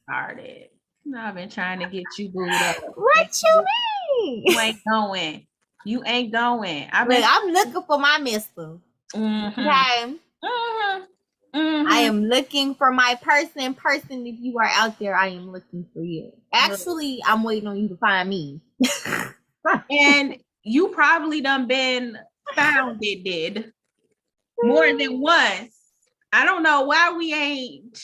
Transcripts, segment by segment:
started. No, I've been trying to get you booed up. What you mean? You ain't going. You ain't going. I'm looking for my mister. Mm-hmm. Okay. Mm-hmm. Mm-hmm. I am looking for my person. Person, if you are out there, I am looking for you. Actually, I'm waiting on you to find me. And you probably done been found it did more than once. I don't know why we ain't,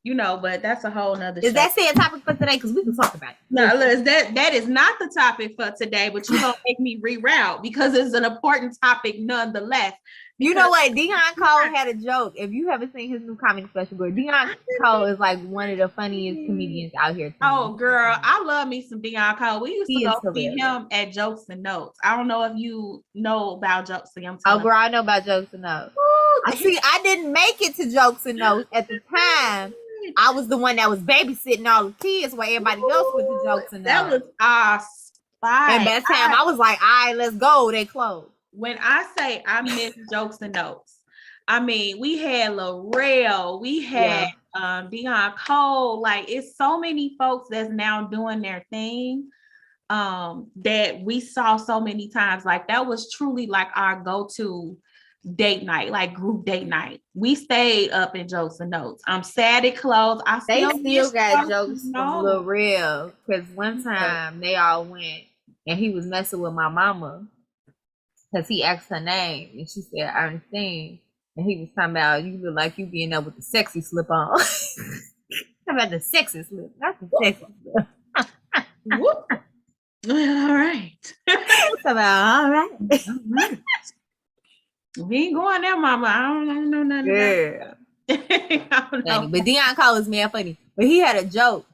but that's a whole nother show. Is that a topic for today? Because we can talk about it. No, Liz, that is not the topic for today, but you're gonna make me reroute because it's an important topic nonetheless. You know what? Dion Cole had a joke. If you haven't seen his new comedy special, girl, Dion Cole is like one of the funniest comedians out here. Oh, girl, I love me some Dion Cole. We used to go see him at Jokes and Notes. I don't know if you know about Jokes and Notes. Oh, girl, I know about Jokes and Notes. I didn't make it to Jokes and Notes at the time. I was the one that was babysitting all the kids while everybody else went to Jokes and Notes. That was our spot. And that time I was like, all right, let's go. They closed. When I say I miss Jokes and Notes, I mean, we had L'Oreal, we had Dion Cole. Like, it's so many folks that's now doing their thing that we saw so many times. Like, that was truly like our go-to date night, like group date night. We stayed up in Jokes and Notes. I'm sad it closed. They still got jokes from L'Oreal because one time they all went and he was messing with my mama. Because he asked her name and she said Ernestine, and he was talking about you look like you being there with the sexy slip on. Talking about the sexy slip, not the sexy slip. Whoop. All right. All right. We ain't going there, mama. I don't know nothing. Yeah. I don't know. But Dion Cole is mad funny. But he had a joke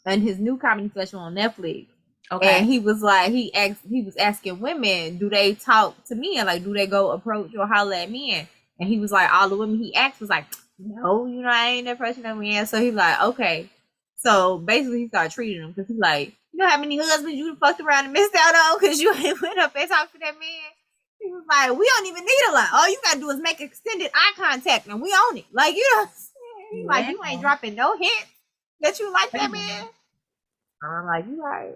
in his new comedy special on Netflix. Okay. And he was like, he was asking women, do they talk to men? Like, do they go approach or holler at men? And he was like, all the women he asked was like, no, I ain't approaching no man. So he's like, okay. So basically he started treating them because he's like, you know how many husbands you fucked around and missed out on because you ain't went up and talked to that man? He was like, we don't even need a lot. All you gotta do is make extended eye contact and we own it. Like, like, you ain't dropping no hint that you like that man. I'm like, you right.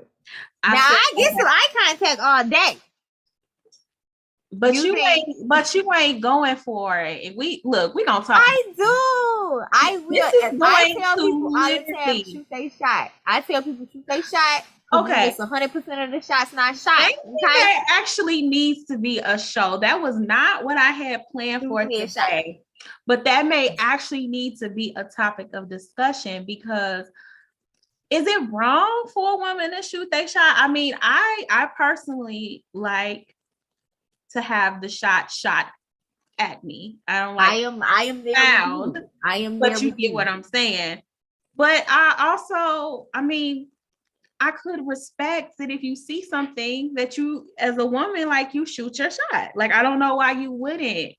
Now I get some eye contact all day. But you ain't going for it. If we gonna talk. I do. I will. I tell people all the time, shoot they shot. I tell people shoot they shot. Okay. It's 100% of the shots not shot. Okay? There actually needs to be a show. That was not what I had planned for today. But that may actually need to be a topic of discussion because is it wrong for a woman to shoot their shot? I mean, I personally like to have the shot at me. I don't like I am there. Sound, I am there. But you get what I'm saying. But I also, I mean, I could respect that if you see something that you, as a woman, like you shoot your shot. Like, I don't know why you wouldn't.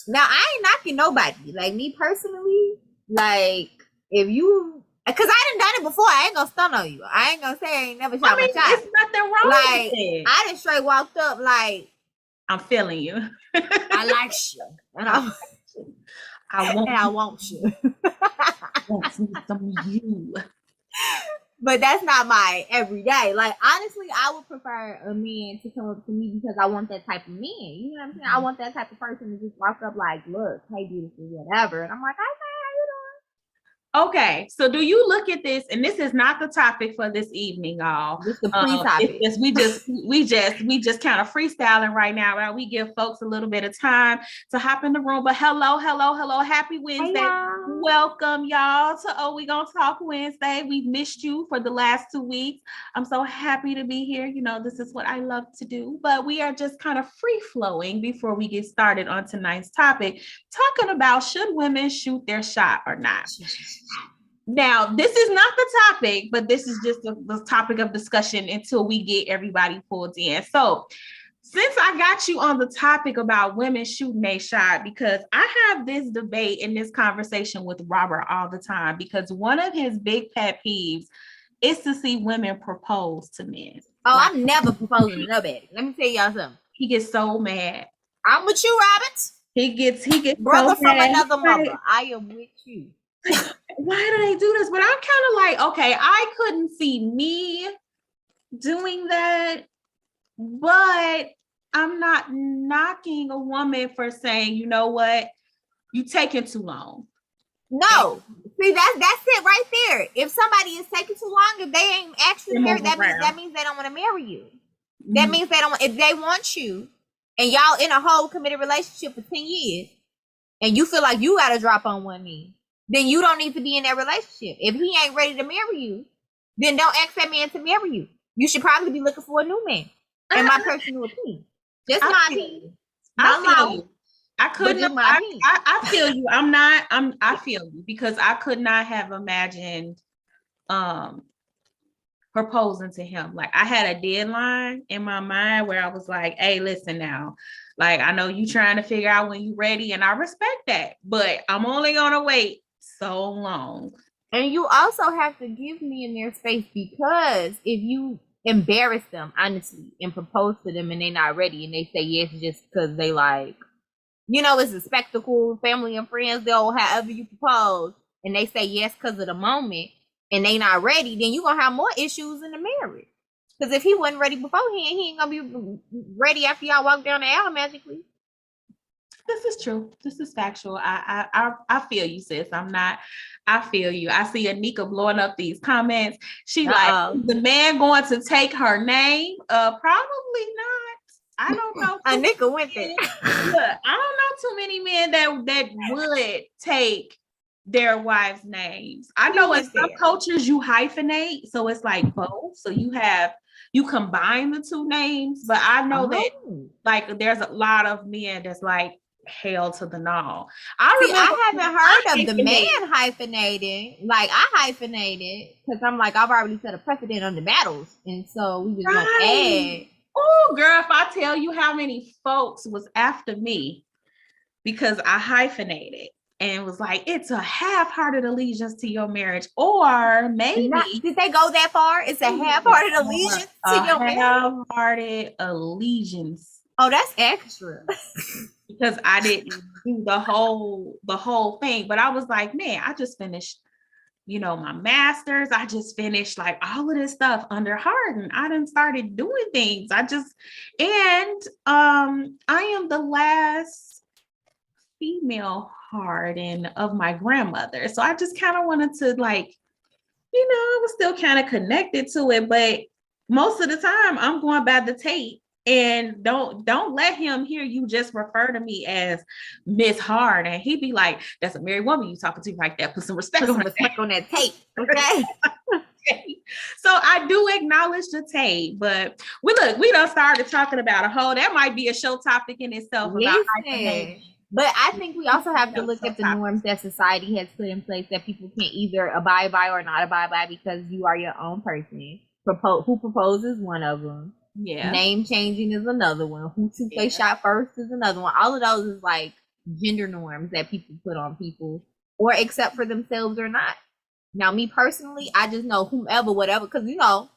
Now, I ain't knocking nobody. Like, me personally, like, if you, because I done it before. I ain't gonna stun on you. I ain't gonna say I ain't never shot my shot. There's nothing wrong with it. I just straight walked up like, I'm feeling you. I like you. And I want you. I want some of you. But that's not my everyday. Like, honestly, I would prefer a man to come up to me because I want that type of man. You know what I'm saying? I want that type of person to just walk up like, look, hey, beautiful, whatever. And I'm like, okay, how you doing? Okay, so do you look at this, and this is not the topic for this evening, y'all. It's the pre-topic. We just kind of freestyling right now, right? We give folks a little bit of time to hop in the room. But hello, happy Wednesday. Hey, welcome y'all to We Gon Talk Wednesday. We've missed you for the last 2 weeks. I'm so happy to be here. This is what I love to do. But we are just kind of free flowing before we get started on tonight's topic, talking about should women shoot their shot or not. Now, this is not the topic, but this is just the topic of discussion until we get everybody pulled in. So since I got you on the topic about women shooting their shot, because I have this debate and this conversation with Robert all the time, because one of his big pet peeves is to see women propose to men. Oh, I'm never proposing to nobody. Let me tell y'all something. He gets so mad. I'm with you, Robert. He gets brother so from another mother. I am with you. Why do they do this? But I'm kind of like, okay, I couldn't see me doing that, but I'm not knocking a woman for saying, you know what, you taking too long. No, see that's it right there. If somebody is taking too long, if they ain't actually married, that means they don't want to marry you. Mm-hmm. That means they don't. If they want you, and y'all in a whole committed relationship for 10 years, and you feel like you got to drop on one knee, then you don't need to be in that relationship. If he ain't ready to marry you, then don't ask that man to marry you. You should probably be looking for a new man. In my personal opinion, just my opinion. I feel you. I couldn't. I feel you. I feel you because I could not have imagined proposing to him. Like I had a deadline in my mind where I was like, hey, listen now. Like I know you trying to figure out when you're ready, and I respect that, but I'm only gonna wait so long. And you also have to give me in their space, because if you embarrass them honestly and propose to them and they're not ready and they say yes just because they like, you know, it's a spectacle, family and friends, they'll however you propose, and they say yes because of the moment and they not ready, then you're gonna have more issues in the marriage. Because if he wasn't ready beforehand, he ain't gonna be ready after y'all walk down the aisle magically. This is true. This is factual. I feel you, sis. I feel you. I see Anika blowing up these comments. She like, the man going to take her name? Probably not. I don't know. Anika went there. Look, I don't know too many men that would take their wives' names. I know in some cultures you hyphenate, so it's like both. So you combine the two names, but I know that like there's a lot of men that's like hell to the no. I haven't heard of the man hyphenating. Like I hyphenated because I'm like, I've already set a precedent on the battles, and so we just gonna add. Oh, girl, if I tell you how many folks was after me because I hyphenated and was like, it's a half-hearted allegiance to your marriage, or maybe did they go that far? It's a half-hearted allegiance to your marriage. Half-hearted allegiance. Oh, that's extra. Because I didn't do the whole thing, but I was like, man, I just finished, you know, my master's. I just finished like all of this stuff under Harden. I done started doing things. I am the last female Harden of my grandmother. So I just kind of wanted to like, you know, I was still kind of connected to it, but most of the time I'm going by the tape. And don't let him hear you just refer to me as Miss Hard. And he'd be like, that's a married woman you talking to like that. Put some respect on that tape. Okay. Okay. So I do acknowledge the tape, but we done started talking about that might be a show topic in itself. But I think we also have to look at the norms that society has put in place that people can either abide by or not abide by because you are your own person. Who proposes one of them. Yeah. Name changing is another one. Who shoots they shot first is another one. All of those is like gender norms that people put on people or accept for themselves or not. Now, me personally, I just know whomever, whatever, because you know,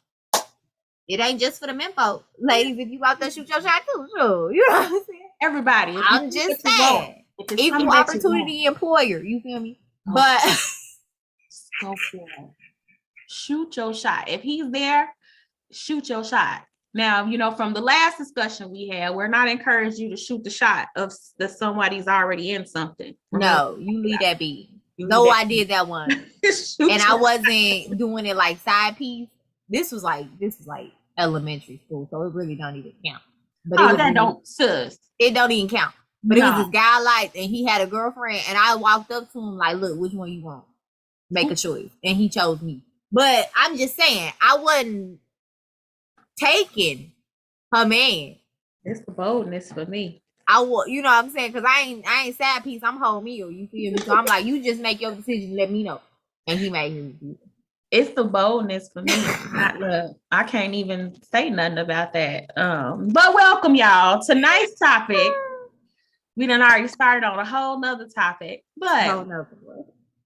it ain't just for the men folk. Ladies, if you out there shoot your shot too, sure. You know what I'm saying? Everybody. I'm just saying. Equal opportunity employer, you feel me? Oh, but so cool. Shoot your shot. If he's there, shoot your shot. Now, you know, from the last discussion we had, we're not encouraging you to shoot the shot of that somebody's already in something. No, you leave that be. I did that one. And I wasn't doing it like side piece. This was like elementary school, so it really don't even count. But it don't even count. But it was this guy I liked, and he had a girlfriend, and I walked up to him like, look, which one you want? Make a choice. And he chose me. But I'm just saying, I wasn't taking her man. It's the boldness for me. You know what I'm saying? Because I ain't sad piece. I'm whole meal. You feel me? So I'm like, you just make your decision. Let me know. And he made his decision. It's the boldness for me. I can't even say nothing about that. But welcome y'all. Tonight's topic. We done already started on a whole nother topic. But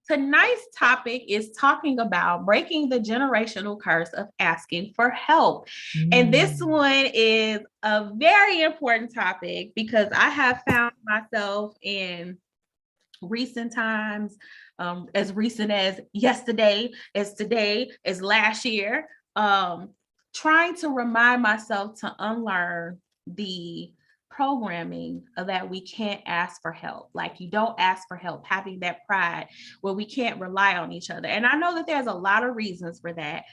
tonight's topic is talking about breaking the generational curse of asking for help. And this one is a very important topic because I have found myself in recent times as recent as yesterday, as today, as last year, trying to remind myself to unlearn the programming that we can't ask for help. Like, you don't ask for help, having that pride where we can't rely on each other. And I know that there's a lot of reasons for that.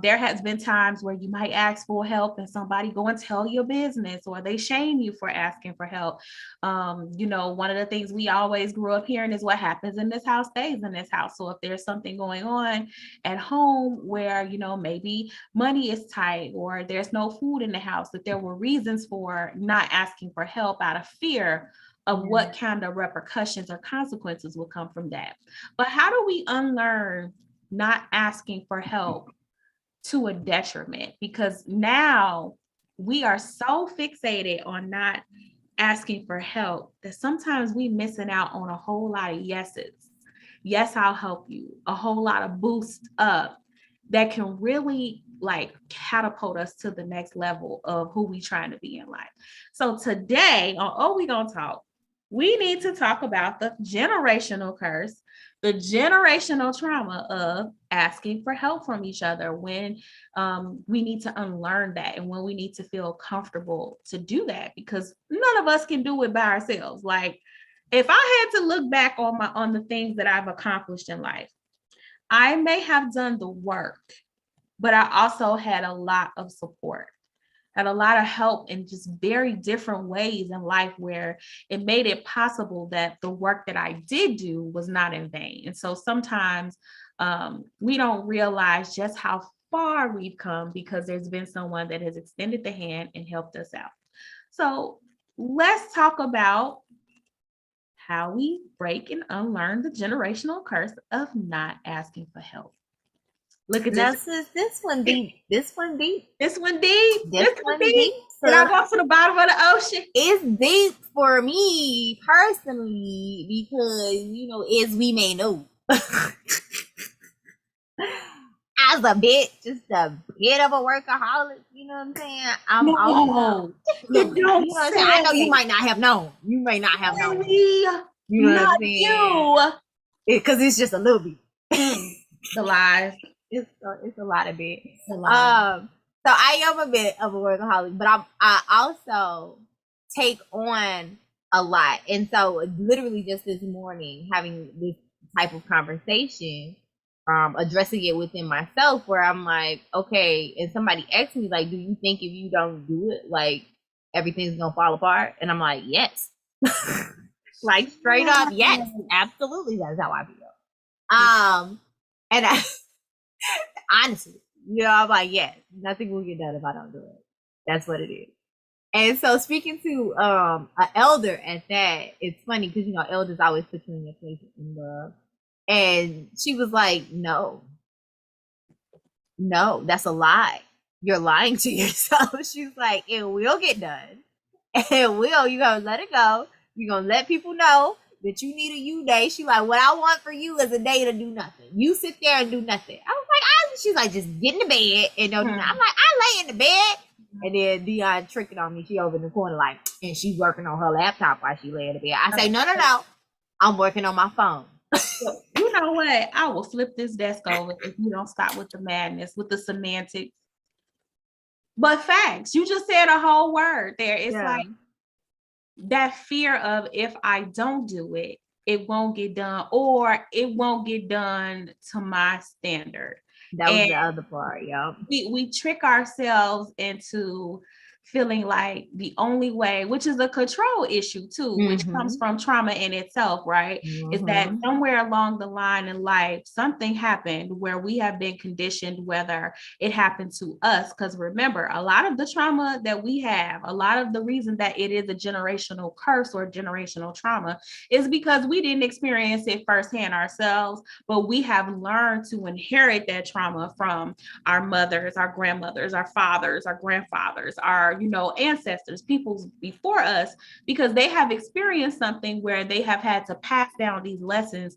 There has been times where you might ask for help and somebody go and tell your business, or they shame you for asking for help. One of the things we always grew up hearing is what happens in this house stays in this house. So if there's something going on at home where, maybe money is tight or there's no food in the house, that there were reasons for not asking for help out of fear of what kind of repercussions or consequences will come from that. But how do we unlearn not asking for help to a detriment? Because now we are so fixated on not asking for help that sometimes we missing out on a whole lot of yeses. Yes, I'll help you. A whole lot of boost up that can really like catapult us to the next level of who we trying to be in life. So today on Oh We Gonna Talk, we need to talk about the generational curse, the generational trauma of asking for help from each other, when we need to unlearn that and when we need to feel comfortable to do that, because none of us can do it by ourselves. Like, if I had to look back on the things that I've accomplished in life, I may have done the work, but I also had a lot of support, had a lot of help in just very different ways in life, where it made it possible that the work that I did do was not in vain. And so sometimes we don't realize just how far we've come because there's been someone that has extended the hand and helped us out. So let's talk about how we break and unlearn the generational curse of not asking for help. Look at this. This one deep. This one deep. This one deep. This one deep. Did I go to the bottom of the ocean? It's deep for me personally because, as we may know, as a bit of a workaholic, you know what I'm saying? I'm also, I know you might not have known. You may not have known. You know what I'm saying? Because it's just a little bit. The lies. It's a lot of it. So I am a bit of a workaholic, but I also take on a lot. And so literally just this morning, having this type of conversation, addressing it within myself, where I'm like, okay, and somebody asked me, like, do you think if you don't do it, like, everything's gonna fall apart? And I'm like, yes. Like, straight up, yes, absolutely, that's how I feel. And I honestly, I'm like, yes, nothing will get done if I don't do it. That's what it is. And so speaking to an elder at that, it's funny because elders always put you in your place in love. And she was like, no, that's a lie. You're lying to yourself. She's like, it will get done. And you're gonna let it go. You're gonna let people know that you need a you day. She's like, what I want for you is a day to do nothing. You sit there and do nothing. I was like, she's like, just get in the bed and don't do nothing. I'm like, I lay in the bed. And then Dion tricking on me. She over in the corner like, and she's working on her laptop while she lay in the bed. I say, no. I'm working on my phone. You know what? I will flip this desk over if you don't stop with the madness, with the semantics. But facts, you just said a whole word there. It's like that fear of, if I don't do it, it won't get done, or it won't get done to my standard. That was the other part, yeah. We trick ourselves into feeling like the only way, which is a control issue too, which comes from trauma in itself, right? Is that somewhere along the line in life, something happened where we have been conditioned, whether it happened to us. Because remember, a lot of the trauma that we have, a lot of the reason that it is a generational curse or generational trauma is because we didn't experience it firsthand ourselves, but we have learned to inherit that trauma from our mothers, our grandmothers, our fathers, our grandfathers, our ancestors, people before us, because they have experienced something where they have had to pass down these lessons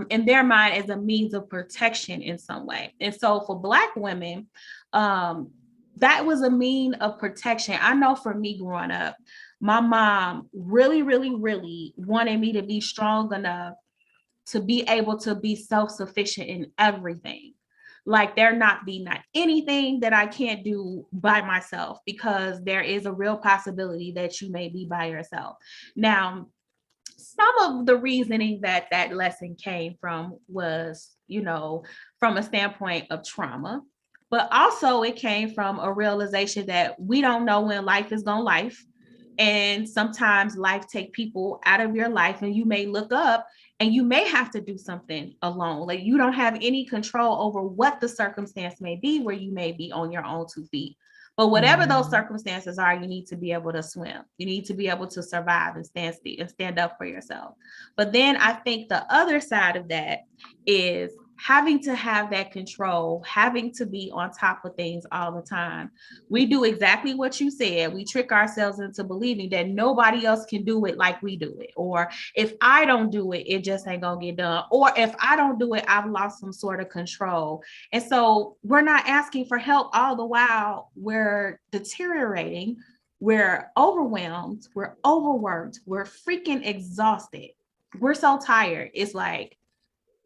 in their mind as a means of protection in some way. And so for Black women, that was a mean of protection. I know for me growing up, my mom really, really, really wanted me to be strong enough to be able to be self-sufficient in everything. Like there not anything that I can't do by myself, because there is a real possibility that you may be by yourself. Now, some of the reasoning that that lesson came from was, from a standpoint of trauma, but also it came from a realization that we don't know when life is going to life. And sometimes life take people out of your life, and you may look up and you may have to do something alone. Like you don't have any control over what the circumstance may be, where you may be on your own 2 feet. But whatever those circumstances are, you need to be able to swim. You need to be able to survive and stand up for yourself. But then I think the other side of that is having to have that control, having to be on top of things all the time. We do exactly what you said. We trick ourselves into believing that nobody else can do it like we do it. Or if I don't do it, it just ain't gonna get done. Or if I don't do it, I've lost some sort of control. And so we're not asking for help all the while we're deteriorating. We're overwhelmed. We're overworked. We're freaking exhausted. We're so tired. It's like,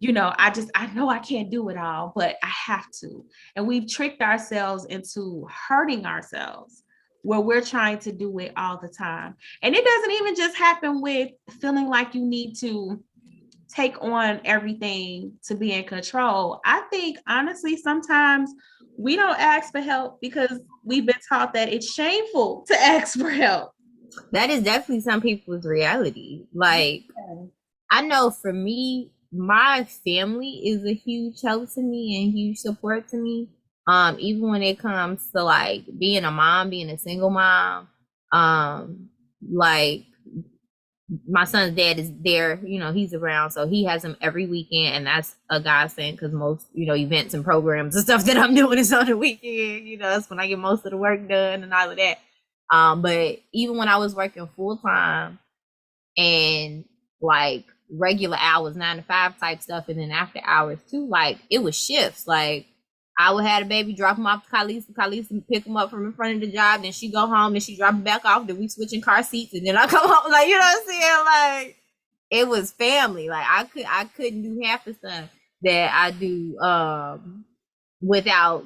I know I can't do it all, but I have to. And we've tricked ourselves into hurting ourselves where we're trying to do it all the time. And it doesn't even just happen with feeling like you need to take on everything to be in control. I think honestly, sometimes we don't ask for help because we've been taught that it's shameful to ask for help. That is definitely some people's reality. Like, I know for me, my family is a huge help to me and huge support to me. Even when it comes to like being a mom, being a single mom, like my son's dad is there, he's around, so he has him every weekend, and that's a godsend because most, events and programs and stuff that I'm doing is on the weekend. That's when I get most of the work done and all of that. But even when I was working full time and like regular hours, 9 to 5 type stuff, and then after hours too, like it was shifts. Like I would have a baby, drop him off to Khalees pick him up from in front of the job, then she go home, then she drop him back off, then we switching car seats, and then I come home. Like, you know what I'm saying? Like it was family. Like I couldn't do half the stuff that I do without,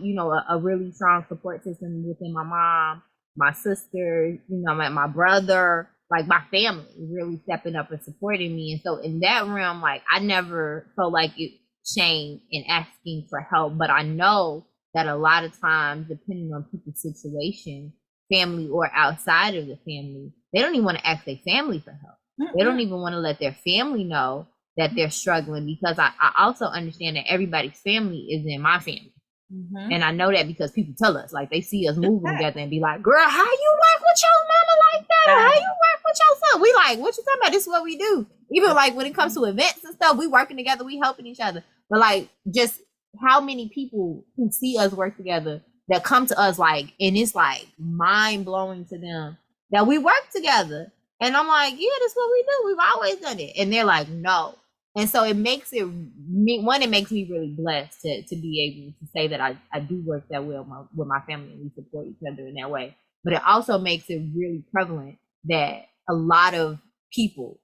a really strong support system within my mom, my sister, my brother, like my family really stepping up and supporting me. And so in that realm, like I never felt like it shame in asking for help. But I know that a lot of times, depending on people's situation, family or outside of the family, they don't even want to ask their family for help. Mm-hmm. They don't even want to let their family know that they're struggling, because I also understand that everybody's family is in my family. Mm-hmm. And I know that because people tell us, like they see us moving together and be like, girl, how you work with your mama like that? Or how you work with your son? We like, what you talking about? This is what we do. Even like when it comes to events and stuff, we working together, we helping each other. But like, just how many people who see us work together that come to us like, and it's like mind blowing to them that we work together. And I'm like, yeah, that's what we do. We've always done it. And they're like, no. And so it makes it makes me really blessed to be able to say that I do work that well with my family, and we support each other in that way. But it also makes it really prevalent that a lot of people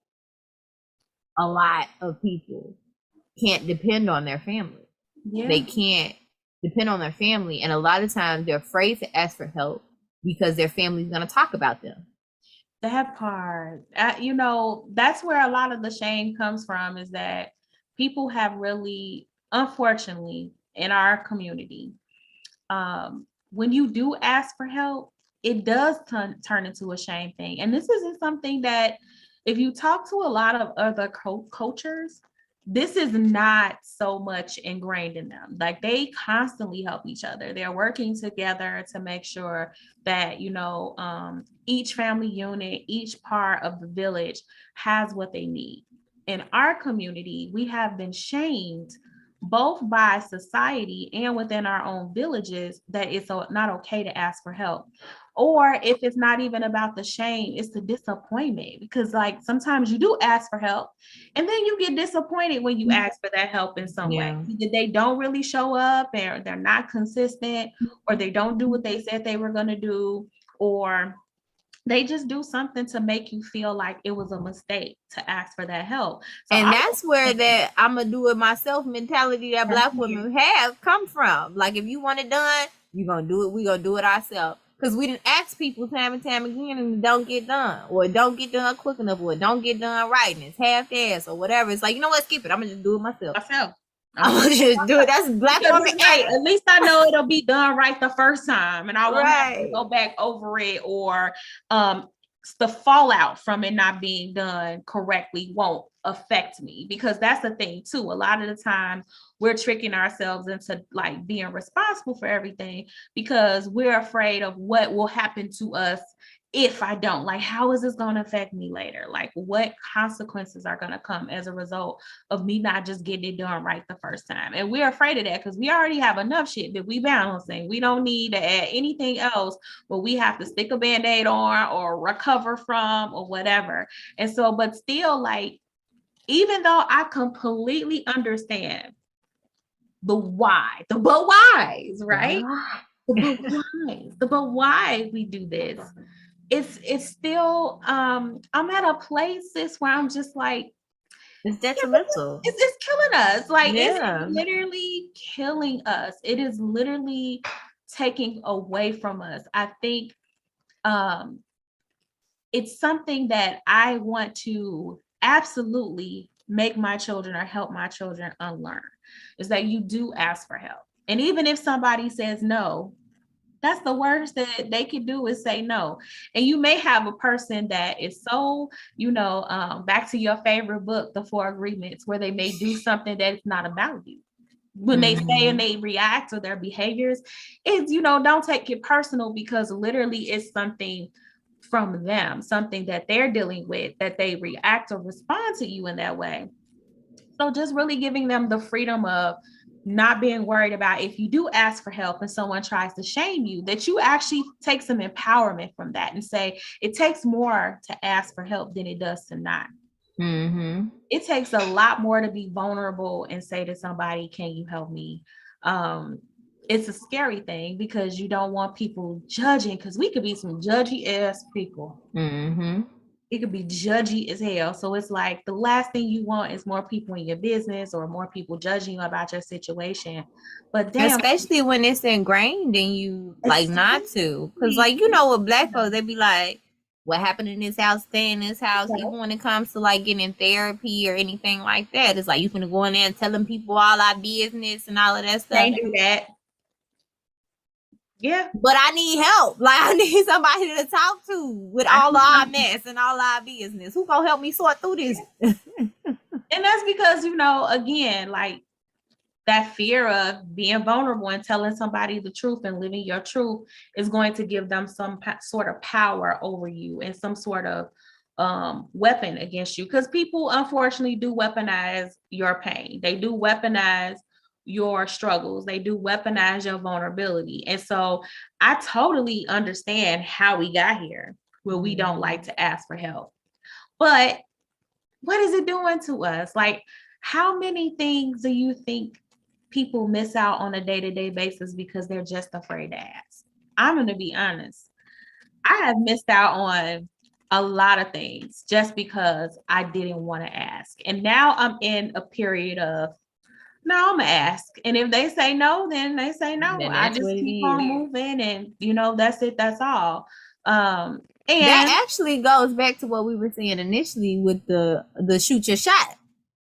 can't depend on their family. Yeah. They can't depend on their family. And a lot of times they're afraid to ask for help because their family's going to talk about them. That part, that's where a lot of the shame comes from, is that people have really, unfortunately, in our community, when you do ask for help, it does turn into a shame thing. And this isn't something that, if you talk to a lot of other cultures, this is not so much ingrained in them. Like they constantly help each other. They're working together to make sure that, each family unit, each part of the village has what they need. In our community, we have been shamed both by society and within our own villages that it's not okay to ask for help. Or if it's not even about the shame, it's the disappointment, because like sometimes you do ask for help and then you get disappointed when you ask for that help in some way. Either they don't really show up, or they're not consistent, or they don't do what they said they were going to do, or they just do something to make you feel like it was a mistake to ask for that help. So and that's where that I'm gonna do it myself mentality that Black women have come from. Like, if you want it done, you're gonna do it. We gonna do it ourselves. Because we didn't ask people time and time again, and it don't get done, or it don't get done quick enough, or it don't get done right, and it's half-assed or whatever. It's like, you know what, skip it. I'm gonna just do it myself. I'm gonna just do it. That's Black woman. Right. At least I know it'll be done right the first time, and I won't have to go back over it, or the fallout from it not being done correctly won't affect me, because that's the thing too. A lot of the time we're tricking ourselves into like being responsible for everything because we're afraid of what will happen to us if I don't. Like, how is this going to affect me later? Like, what consequences are going to come as a result of me not just getting it done right the first time? And we're afraid of that because we already have enough shit that we balancing. We don't need to add anything else, but we have to stick a Band-Aid on or recover from or whatever. And so, but still, like, even though I completely understand the why, the but whys, right? The but why we do this. It's still I'm at a place where I'm just like, it's detrimental. It's killing us. Like, it's literally killing us. It is literally taking away from us. I think it's something that I want to absolutely make my children or help my children unlearn, is that you do ask for help. And even if somebody says no, that's the worst that they can do, is say no. And you may have a person that is so, back to your favorite book, The Four Agreements, where they may do something that's not about you. When they say and they react to their behaviors, it's, don't take it personal, because literally it's something from them, something that they're dealing with, that they react or respond to you in that way. So just really giving them the freedom of not being worried about, if you do ask for help and someone tries to shame you, that you actually take some empowerment from that and say, it takes more to ask for help than it does to not. It takes a lot more to be vulnerable and say to somebody, can you help me? It's a scary thing because you don't want people judging, because we could be some judgy ass people. It could be judgy as hell. So it's like, the last thing you want is more people in your business or more people judging you about your situation. But damn, especially when it's ingrained in you, like, not to. Because, like, with Black folks, they be like, what happened in this house, stay in this house. Even when it comes to like getting therapy or anything like that, it's like, you finna go in there and telling people all our business and all of that stuff. Can't do that. Yeah. But I need help. Like, I need somebody to talk to with all of our mess and all our business. Who gonna help me sort through this? And that's because, again, like, that fear of being vulnerable and telling somebody the truth and living your truth is going to give them some sort of power over you and some sort of weapon against you. Because people, unfortunately, do weaponize your pain. They do weaponize your struggles. They do weaponize your vulnerability. And so I totally understand how we got here, where we don't like to ask for help. But what is it doing to us? Like, how many things do you think people miss out on a day-to-day basis because they're just afraid to ask? I'm going to be honest. I have missed out on a lot of things just because I didn't want to ask. And now I'm in a period of, no, I'm gonna ask. And if they say no, then they say no. I just keep on moving, and that's it. That's all. And that actually goes back to what we were saying initially with the shoot your shot.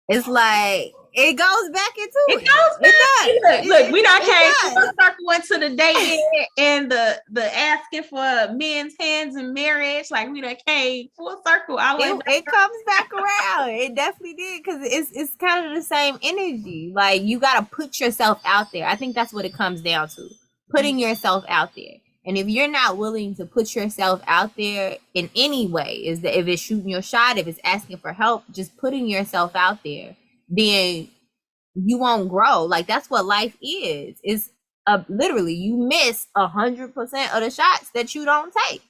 It's like, it goes back into it. It does. Look, we done came full circle into the dating and the asking for men's hands in marriage. Like, we done came full circle. It comes back around. It definitely did, because it's kind of the same energy. Like, you got to put yourself out there. I think that's what it comes down to. Putting yourself out there. And if you're not willing to put yourself out there in any way, is that if it's shooting your shot, if it's asking for help, just putting yourself out there, then you won't grow. Like, that's what life is. It's literally, you miss 100% of the shots that you don't take.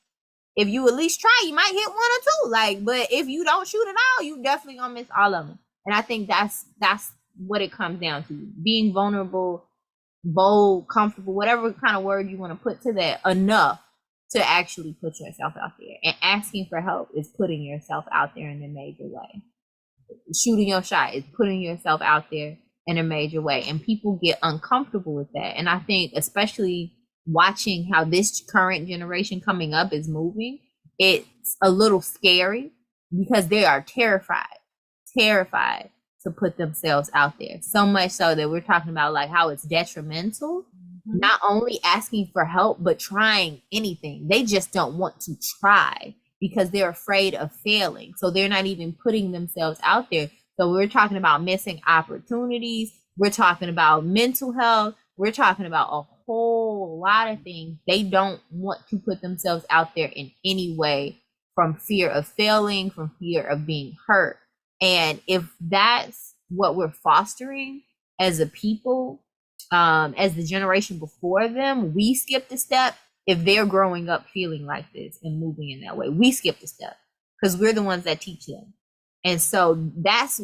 If you at least try, you might hit one or two. Like, but if you don't shoot at all, you definitely gonna miss all of them. And I think that's what it comes down to. Being vulnerable, bold, comfortable, whatever kind of word you want to put to that, enough to actually put yourself out there. And asking for help is putting yourself out there in a major way. Shooting your shot is putting yourself out there in a major way. And people get uncomfortable with that. And I think especially watching how this current generation coming up is moving, it's a little scary because they are terrified to put themselves out there. So much so that we're talking about like how it's detrimental, not only asking for help, but trying anything. They just don't want to try because they're afraid of failing. So they're not even putting themselves out there. So we're talking about missing opportunities. We're talking about mental health. We're talking about a whole lot of things. They don't want to put themselves out there in any way from fear of failing, from fear of being hurt. And if that's what we're fostering as a people, as the generation before them, we skipped a step. If they're growing up feeling like this and moving in that way, we skipped a step because we're the ones that teach them. And so that's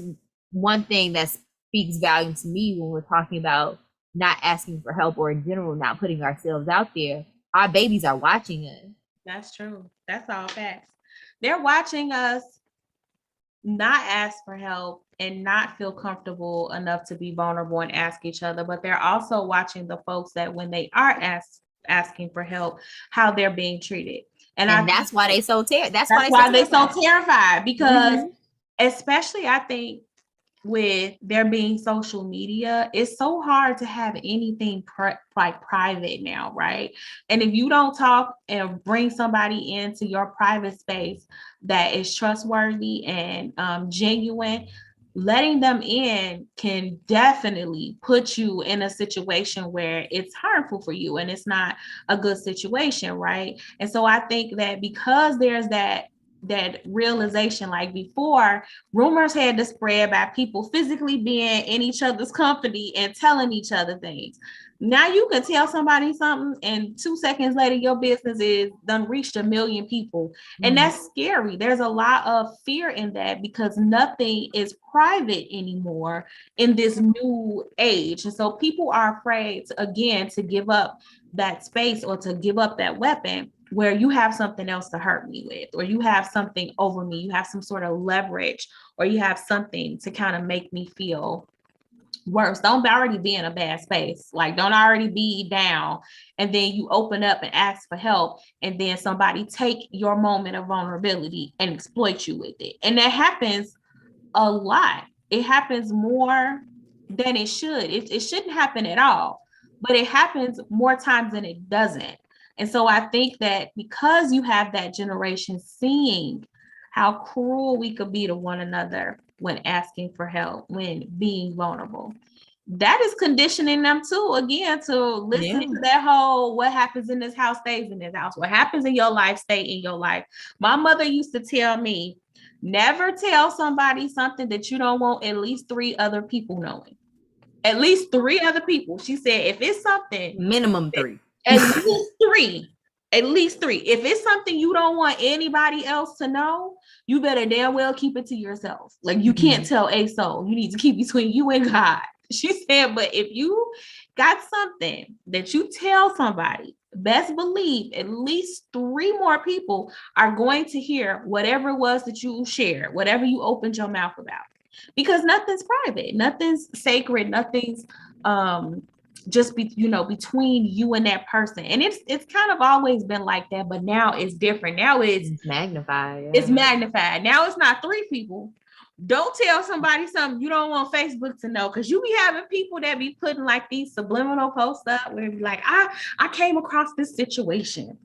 one thing that speaks volume to me when we're talking about not asking for help, or in general, not putting ourselves out there. Our babies are watching us. That's true. That's all facts. They're watching us not ask for help and not feel comfortable enough to be vulnerable and ask each other, but they're also watching the folks that when they are asking for help, how they're being treated. And that's why they so that's why they so terrified, because especially I think with there being social media, it's so hard to have anything like private now, right? And if you don't talk and bring somebody into your private space that is trustworthy and genuine, letting them in can definitely put you in a situation where it's harmful for you and it's not a good situation, right? And so I think that because there's that realization, like before, rumors had to spread by people physically being in each other's company and telling each other things. Now you can tell somebody something and 2 seconds later your business is done reached 1 million people. And that's scary. There's a lot of fear in that because nothing is private anymore in this new age. And so people are afraid to give up that space or to give up that weapon where you have something else to hurt me with, or you have something over me, you have some sort of leverage, or you have something to kind of make me feel worse. Don't already be in a bad space. Like, don't already be down. And then you open up and ask for help. And then somebody take your moment of vulnerability and exploit you with it. And that happens a lot. It happens more than it should. It shouldn't happen at all, but it happens more times than it doesn't. And so I think that because you have that generation seeing how cruel we could be to one another when asking for help, when being vulnerable, that is conditioning them too, again, to listen to that whole what happens in this house stays in this house. What happens in your life stay in your life. My mother used to tell me, never tell somebody something that you don't want at least 3 other people knowing. At least 3 other people. She said, if it's something, minimum 3. At least 3. At least 3. If it's something you don't want anybody else to know, you better damn well keep it to yourself. Like, you can't tell a soul. You need to keep between you and God. She said, but if you got something that you tell somebody, best believe at least 3 more people are going to hear whatever it was that you shared, whatever you opened your mouth about. Because nothing's private, nothing's sacred, nothing's just between you and that person. And it's kind of always been like that, but now it's different. Now it's magnified. It's magnified. Now it's not 3 people. Don't tell somebody something you don't want Facebook to know, because you be having people that be putting like these subliminal posts up where it be like, I came across this situation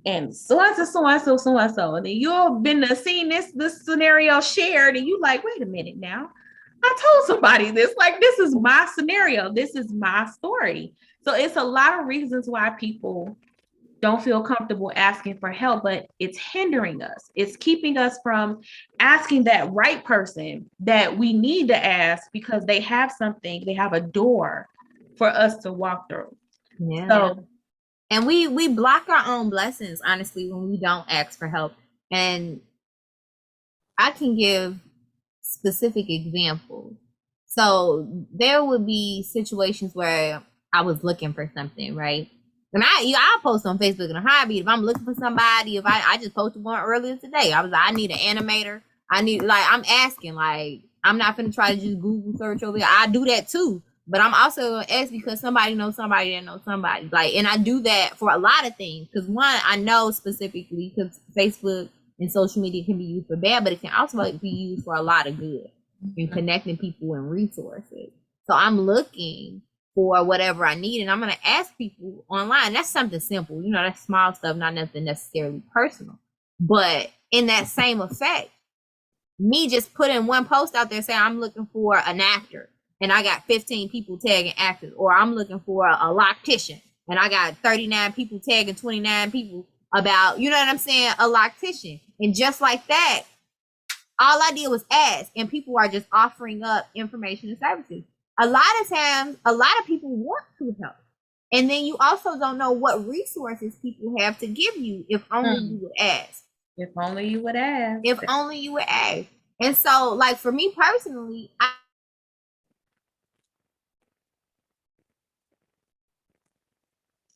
and so and so. And then you've been seeing this scenario shared and you like, wait a minute now. I told somebody this, like, this is my scenario. This is my story. So it's a lot of reasons why people don't feel comfortable asking for help, but it's hindering us. It's keeping us from asking that right person that we need to ask because they have something, they have a door for us to walk through. Yeah. So, and we block our own blessings, honestly, when we don't ask for help. And I can give specific examples. So there would be situations where I was looking for something, right? And I'll post on Facebook in a heartbeat if I'm looking for somebody. If I just posted one earlier today, I was like, I need an animator. I need, like, I'm asking, like, I'm not gonna try to just Google search over there. I do that too, but I'm also gonna ask because somebody knows somebody that knows somebody. Like, and I do that for a lot of things. Because one, I know specifically because Facebook and social media can be used for bad, but it can also be used for a lot of good in connecting people and resources. So I'm looking for whatever I need, and I'm gonna ask people online. That's something simple, you know, that's small stuff, not nothing necessarily personal. But in that same effect, me just putting one post out there saying I'm looking for an actor, and I got 15 people tagging actors, or I'm looking for a loctician, and I got 39 people tagging 29 people about, you know what I'm saying, a loctician. And just like that, all I did was ask, and people are just offering up information and services. A lot of times, a lot of people want to help. And then you also don't know what resources people have to give you if only you would ask. If only you would ask. If only you would ask. And so, like, for me personally,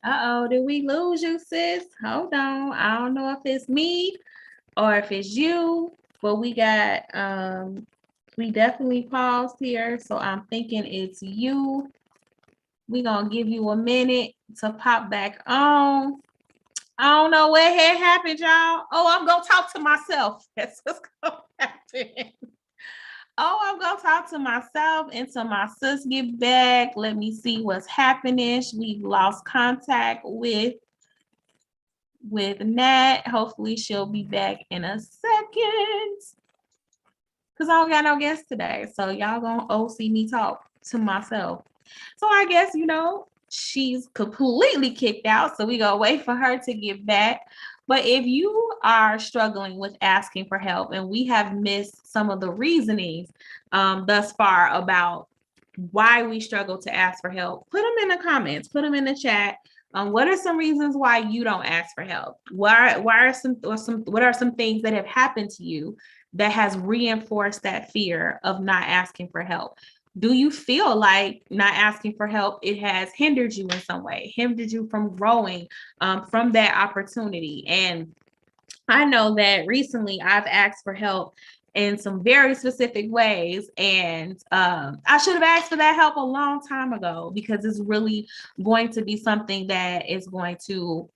did we lose you, sis? Hold on. I don't know if it's me or if it's you, but we got we definitely paused here, so I'm thinking it's you. We're gonna give you a minute to pop back on. I don't know what had happened, y'all. Oh, I'm gonna talk to myself. That's what's gonna happen. Oh, I'm gonna talk to myself until my sis get back. Let me see what's happening. We've lost contact with Nat. Hopefully she'll be back in a second. Cause I don't got no guests today. So y'all gonna see me talk to myself. So I guess, you know, she's completely kicked out. So we gonna wait for her to get back. But if you are struggling with asking for help, and we have missed some of the reasonings thus far about why we struggle to ask for help, put them in the comments, put them in the chat. What are some reasons why you don't ask for help? What are some things that have happened to you that has reinforced that fear of not asking for help? Do you feel like not asking for help, it has hindered you in some way, hindered you from growing from that opportunity? And I know that recently I've asked for help in some very specific ways, and I should have asked for that help a long time ago, because it's really going to be something that is going to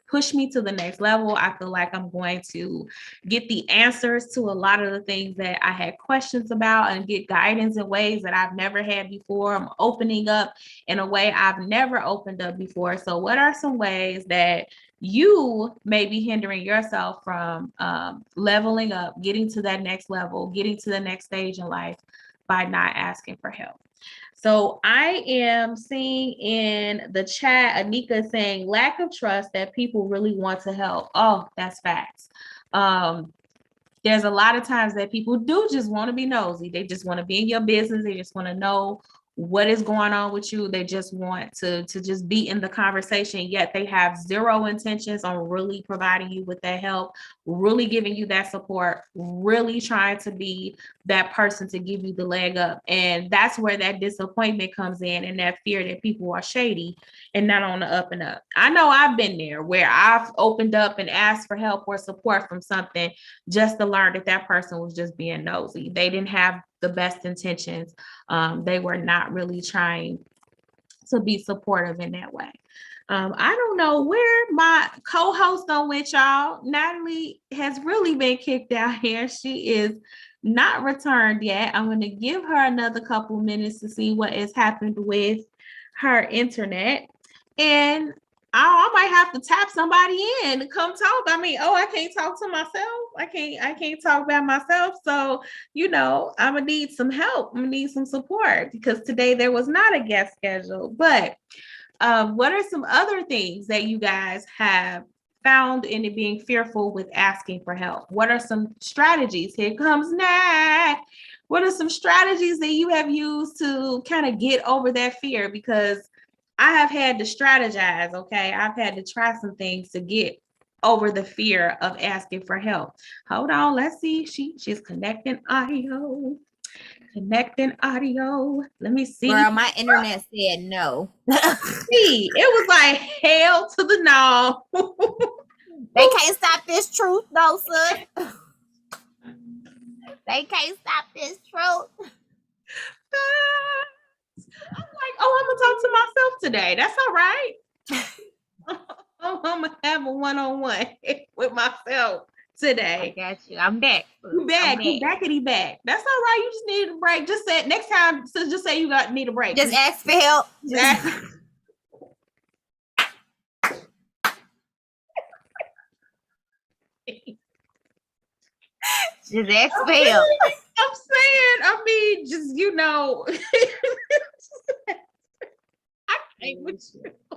push me to the next level. I feel like I'm going to get the answers to a lot of the things that I had questions about, and get guidance in ways that I've never had before. I'm opening up in a way I've never opened up before. So what are some ways that you may be hindering yourself from leveling up, getting to that next level, getting to the next stage in life by not asking for help? So I am seeing in the chat, Anika saying lack of trust, that people really want to help. Oh, that's facts. There's a lot of times that people do just want to be nosy. They just want to be in your business. They just want to know what is going on with you. They just want to just be in the conversation, yet they have zero intentions on really providing you with that help, really giving you that support, really trying to be that person to give you the leg up. And that's where that disappointment comes in, and that fear that people are shady and not on the up and up. I know I've been there, where I've opened up and asked for help or support from something just to learn that that person was just being nosy. They didn't have the best intentions. They were not really trying to be supportive in that way. I don't know where my co-host on with y'all. Natalie has really been kicked out here. She is not returned yet. I'm going to give her another couple minutes to see what has happened with her internet. And I might have to tap somebody in to come talk. I mean, I can't talk to myself. I can't talk by myself. So, you know, I'm gonna need some help. I'm gonna need some support, because today there was not a guest scheduled. But what are some other things that you guys have found in it being fearful with asking for help? What are some strategies? Here comes Nat. What are some strategies that you have used to kind of get over that fear? Because I have had to strategize, okay? I've had to try some things to get over the fear of asking for help. Hold on, let's see. She's connecting audio. Connecting audio. Let me see. Girl, my internet said no. See, it was like hell to the no. They can't stop this truth, though, sis. They can't stop this truth. I'm like, oh, I'm gonna talk to myself today. That's all right. I'm gonna have a one-on-one with myself today. I got you. I'm back. You back. You backity back. That's all right. You just need a break. Just say next time. So just say you need a break. Just ask for help. Just ask for help. I'm saying, I mean, just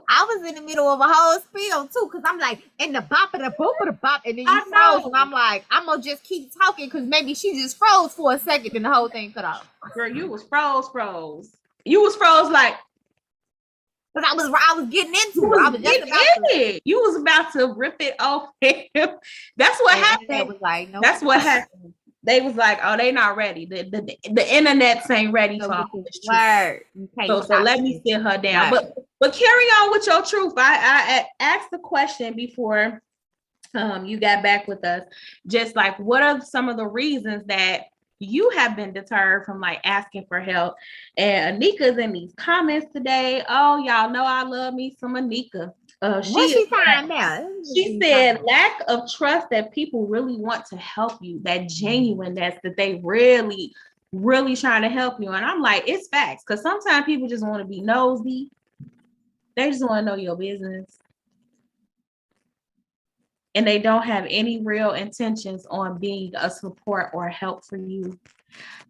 I was in the middle of a whole spiel too, because I'm like, and the bop of the boop of the bop, and then you froze, and I'm like, I'm gonna just keep talking because maybe she just froze for a second and the whole thing cut off. Girl, you was froze. You was froze like, because I was getting into it. I was just about to. You was about to rip it off him. That's what happened. Was like, no, that's what happened. They was like, oh, they not ready. The internet ain't ready for all this truth. So let me sit her down. Right. But carry on with your truth. I asked the question before you got back with us. Just like, what are some of the reasons that you have been deterred from like asking for help? And Anika's in these comments today. Oh, y'all know I love me some Anika. She said lack of trust that people really want to help you, that genuineness that they really, really trying to help you. And I'm like, it's facts, because sometimes people just want to be nosy. They just want to know your business. And they don't have any real intentions on being a support or help for you.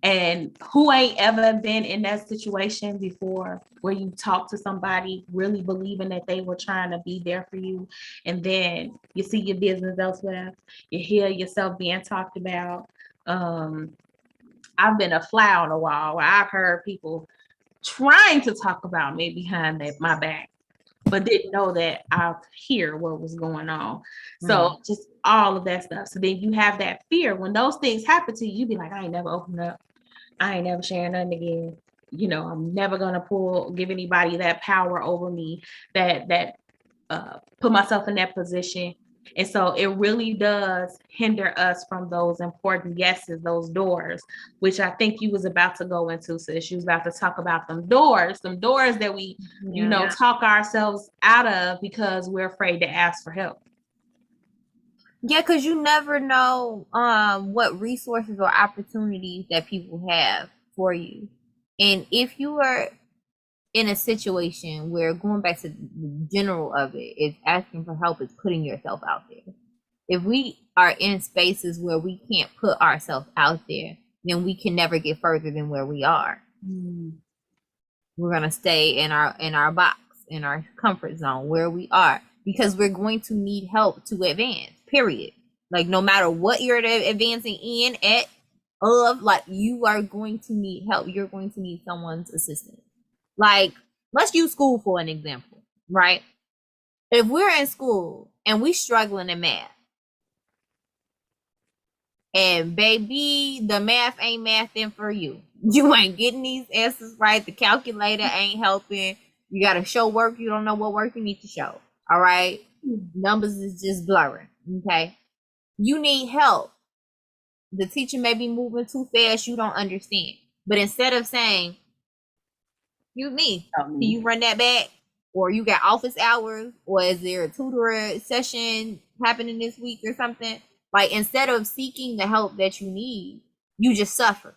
And who ain't ever been in that situation before where you talk to somebody really believing that they were trying to be there for you, and then you see your business elsewhere, you hear yourself being talked about. I've been a fly on the wall where I've heard people trying to talk about me behind my back, but didn't know that I hear what was going on. So just all of that stuff. So then you have that fear when those things happen to you, be like, I ain't never open up. I ain't never sharing nothing again. I'm never gonna give anybody that power over me, that put myself in that position. And so it really does hinder us from those important yeses, those doors, which I think you was about to go into, sis. You was about to talk about some doors that we, talk ourselves out of because we're afraid to ask for help. Yeah, because you never know what resources or opportunities that people have for you. And if you are in a situation where, going back to the general of it, is asking for help is putting yourself out there. If we are in spaces where we can't put ourselves out there, then we can never get further than where we are. We're gonna stay in our box, in our comfort zone where we are, because we're going to need help to advance, period. Like, no matter what you're advancing like, you are going to need help. You're going to need someone's assistance. Like, let's use school for an example, right? If we're in school and we struggling in math, and baby, the math ain't mathing for you. You ain't getting these answers right. The calculator ain't helping. You got to show work. You don't know what work you need to show. All right. Numbers is just blurring. Okay. You need help. The teacher may be moving too fast. You don't understand. But instead of saying, can you run that back? Or you got office hours? Or is there a tutor session happening this week or something? Like, instead of seeking the help that you need, you just suffer.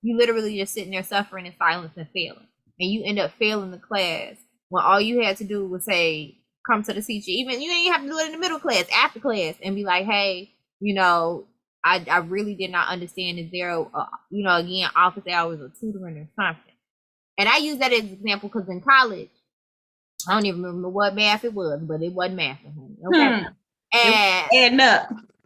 You literally just sitting there suffering in silence and failing. And you end up failing the class when all you had to do was say, come to the teacher. Even you didn't have to do it in the middle class, after class, and be like, hey, I really did not understand. Is there, again, office hours or tutoring or something? And I use that as an example because in college, I don't even remember what math it was, but it wasn't math. Okay. And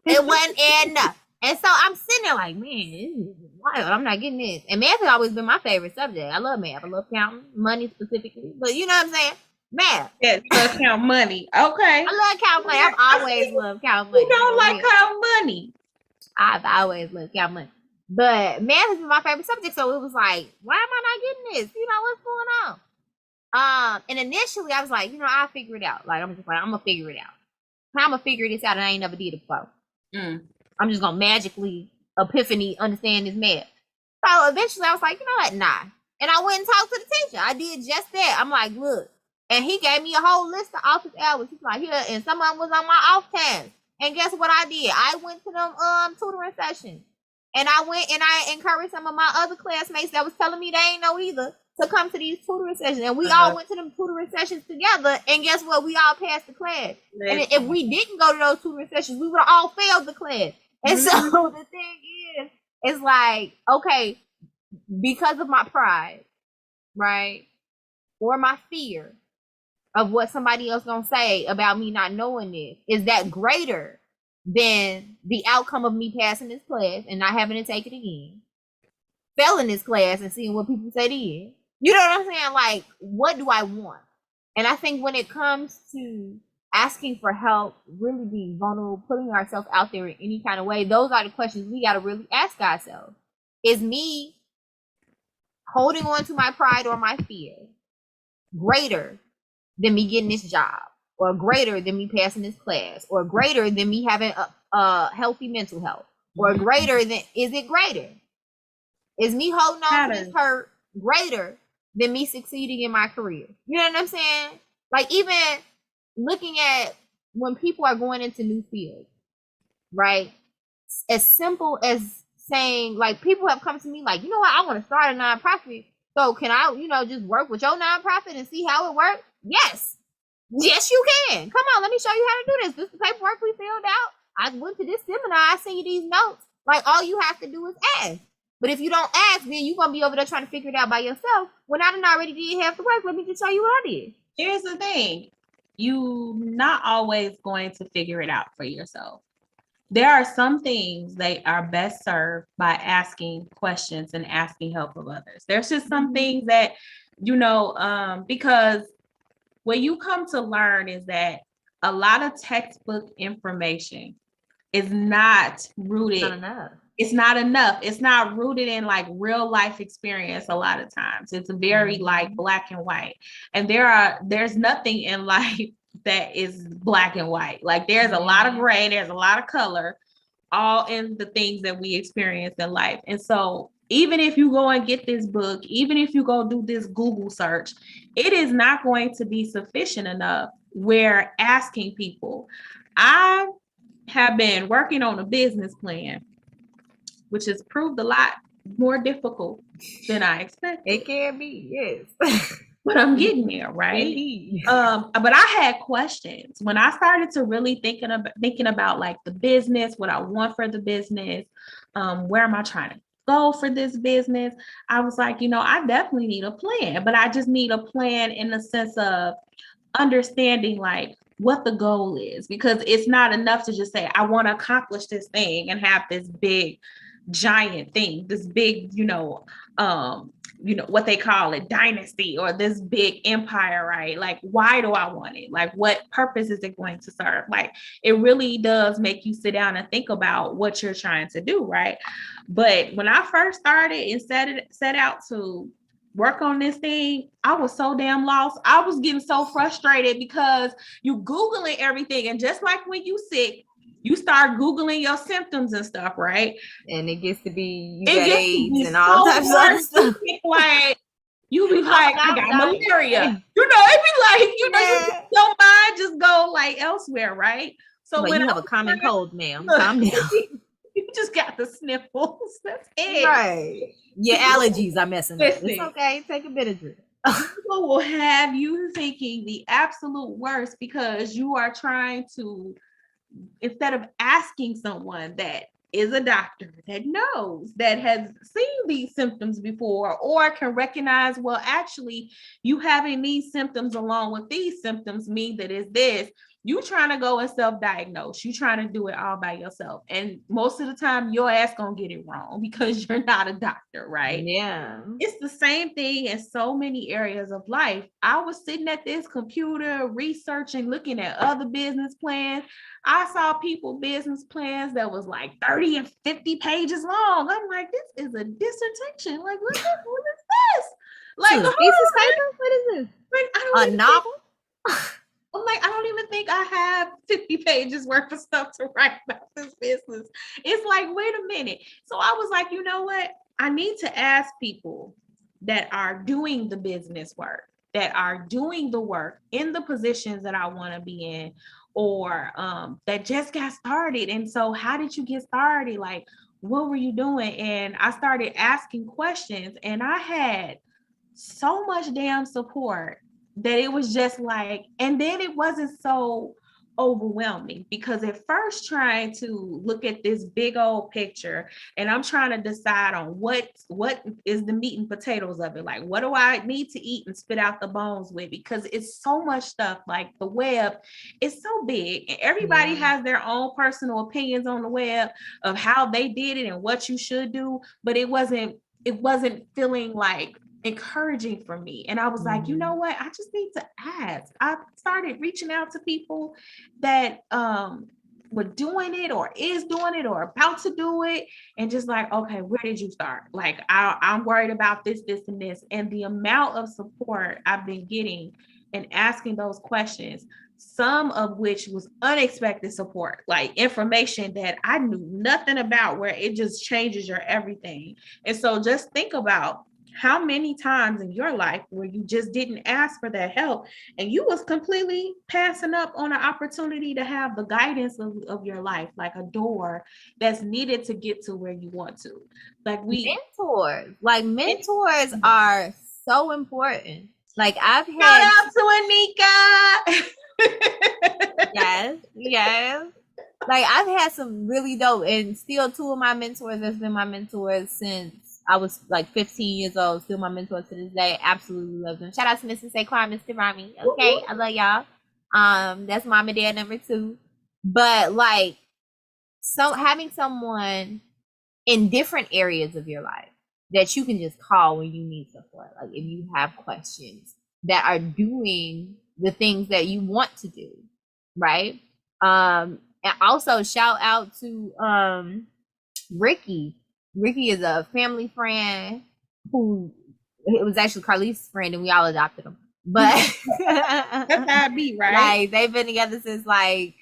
it wasn't adding up. And so I'm sitting there like, man, this is wild. I'm not getting this. And math has always been my favorite subject. I love math. I love counting, money specifically. But you know what I'm saying? Math. Yeah, love count money. Okay. I love count money. I've always loved count money. You don't like count money. I've always loved count money. But math has been my favorite subject, so it was like, why am I not getting this? You know, what's going on? And initially I was like, I'll figure it out. Like, I'm gonna figure it out. I'm gonna figure this out, and I ain't never did it before. I'm just gonna magically epiphany understand this math. So eventually I was like, you know what? Nah. And I went and talked to the teacher. I did just that. I'm like, look. And he gave me a whole list of office hours. He's like, here, and some of them was on my off times. And guess what I did? I went to them tutoring sessions. And I went and I encouraged some of my other classmates that was telling me they ain't know either to come to these tutoring sessions. And we all went to them tutoring sessions together. And guess what? We all passed the class. And if we didn't go to those tutoring sessions, we would have all failed the class. And so the thing is, it's like, okay, because of my pride, right? Or my fear of what somebody else gonna say about me not knowing this, is that greater than the outcome of me passing this class and not having to take it again, failing this class and seeing what people say then? You know what I'm saying? Like, what do I want? And I think when it comes to asking for help, really being vulnerable, putting ourselves out there in any kind of way, those are the questions we got to really ask ourselves. Is me holding on to my pride or my fear greater than me getting this job, or greater than me passing this class, or greater than me having a healthy mental health, or greater than, is it greater? Is me holding on to this hurt greater than me succeeding in my career? You know what I'm saying? Like, even looking at when people are going into new fields, right? As simple as saying, like, people have come to me like, you know what, I want to start a nonprofit. So can I, just work with your nonprofit and see how it works? Yes. Yes, you can. Come on, let me show you how to do this. This is the paperwork we filled out. I went to this seminar. I sent you these notes. Like, all you have to do is ask. But if you don't ask, then you're going to be over there trying to figure it out by yourself. When I done already did half the work, let me just show you what I did. Here's the thing. You're not always going to figure it out for yourself. There are some things that are best served by asking questions and asking help of others. There's just some things that, because what you come to learn is that a lot of textbook information is not rooted. Not enough. It's not enough. It's not rooted in like real life experience. A lot of times it's very like black and white. And there's nothing in life that is black and white. Like, there's a lot of gray, there's a lot of color, all in the things that we experience in life. And so even if you go and get this book, even if you go do this Google search, it is not going to be sufficient enough. We're asking people. I have been working on a business plan, which has proved a lot more difficult than I expected. It can be, yes. But I'm getting there, right? But I had questions when I started to really thinking about like the business, what I want for the business, where am I trying to go for this business? I was like, I definitely need a plan, but I just need a plan in the sense of understanding like what the goal is, because it's not enough to just say, I want to accomplish this thing and have this big giant thing, this big, what they call it, dynasty, or this big empire, right? Like, why do I want it? Like, what purpose is it going to serve? Like, it really does make you sit down and think about what you're trying to do, right? But when I first started and set out to work on this thing, I was so damn lost. I was getting so frustrated because you Googling everything, and just like when you sick, you start Googling your symptoms and stuff, right? And it gets to be, you got AIDS and all types of other stuff. Like, you be like, I got malaria. It be like, your mind just go like elsewhere, right? So when you have a common cold, ma'am, calm down. You just got the sniffles. That's it. Right. Your allergies are messing up. It's okay. Take a Benadryl. People will have you thinking the absolute worst because you are trying to, instead of asking someone that is a doctor that knows, that has seen these symptoms before, or can recognize, well, actually, you having these symptoms along with these symptoms mean that it's this. You trying to go and self-diagnose. You trying to do it all by yourself. And most of the time your ass gonna get it wrong because you're not a doctor, right? Yeah. It's the same thing in so many areas of life. I was sitting at this computer researching, looking at other business plans. I saw people business plans that was like 30 and 50 pages long. I'm like, this is a dissertation. Like, what is this? Like, a thesis paper? What is this? Like, a novel? I'm like, I don't even think I have 50 pages worth of stuff to write about this business. It's like, wait a minute. So I was like, you know what? I need to ask people that are doing the business work, that are doing the work in the positions that I want to be in, or that just got started. And so, how did you get started? Like, what were you doing? And I started asking questions, and I had so much damn support that it was just like, and then it wasn't so overwhelming, because at first trying to look at this big old picture and I'm trying to decide on what is the meat and potatoes of it, like what do I need to eat and spit out the bones with, because it's so much stuff. Like the web is so big and everybody has their own personal opinions on the web of how they did it and what you should do, but it wasn't feeling like encouraging for me. And I was like, you know what? I just need to ask. I started reaching out to people that were doing it or is doing it or about to do it. And just like, okay, where did you start? Like, I'm worried about this, and this. And the amount of support I've been getting and asking those questions, some of which was unexpected support, like information that I knew nothing about, where it just changes your everything. And so just think about how many times in your life where you just didn't ask for that help and you was completely passing up on an opportunity to have the guidance of your life, like a door that's needed to get to where you want to. Like mentors are so important. Like I've had shout out to Anika. Yes. Like I've had some really dope, and still two of my mentors has been my mentors since I was like 15 years old. Still my mentors to this day. Absolutely love them. Shout out to Mrs. Saquon, Mr. Rami. Okay, I love y'all. That's mom and dad number 2. But like, so having someone in different areas of your life that you can just call when you need support, like if you have questions, that are doing the things that you want to do, right? And also shout out to Ricky. Ricky is a family friend who, it was actually Carly's friend, and we all adopted him. But that's how it be, right? Like they've been together since like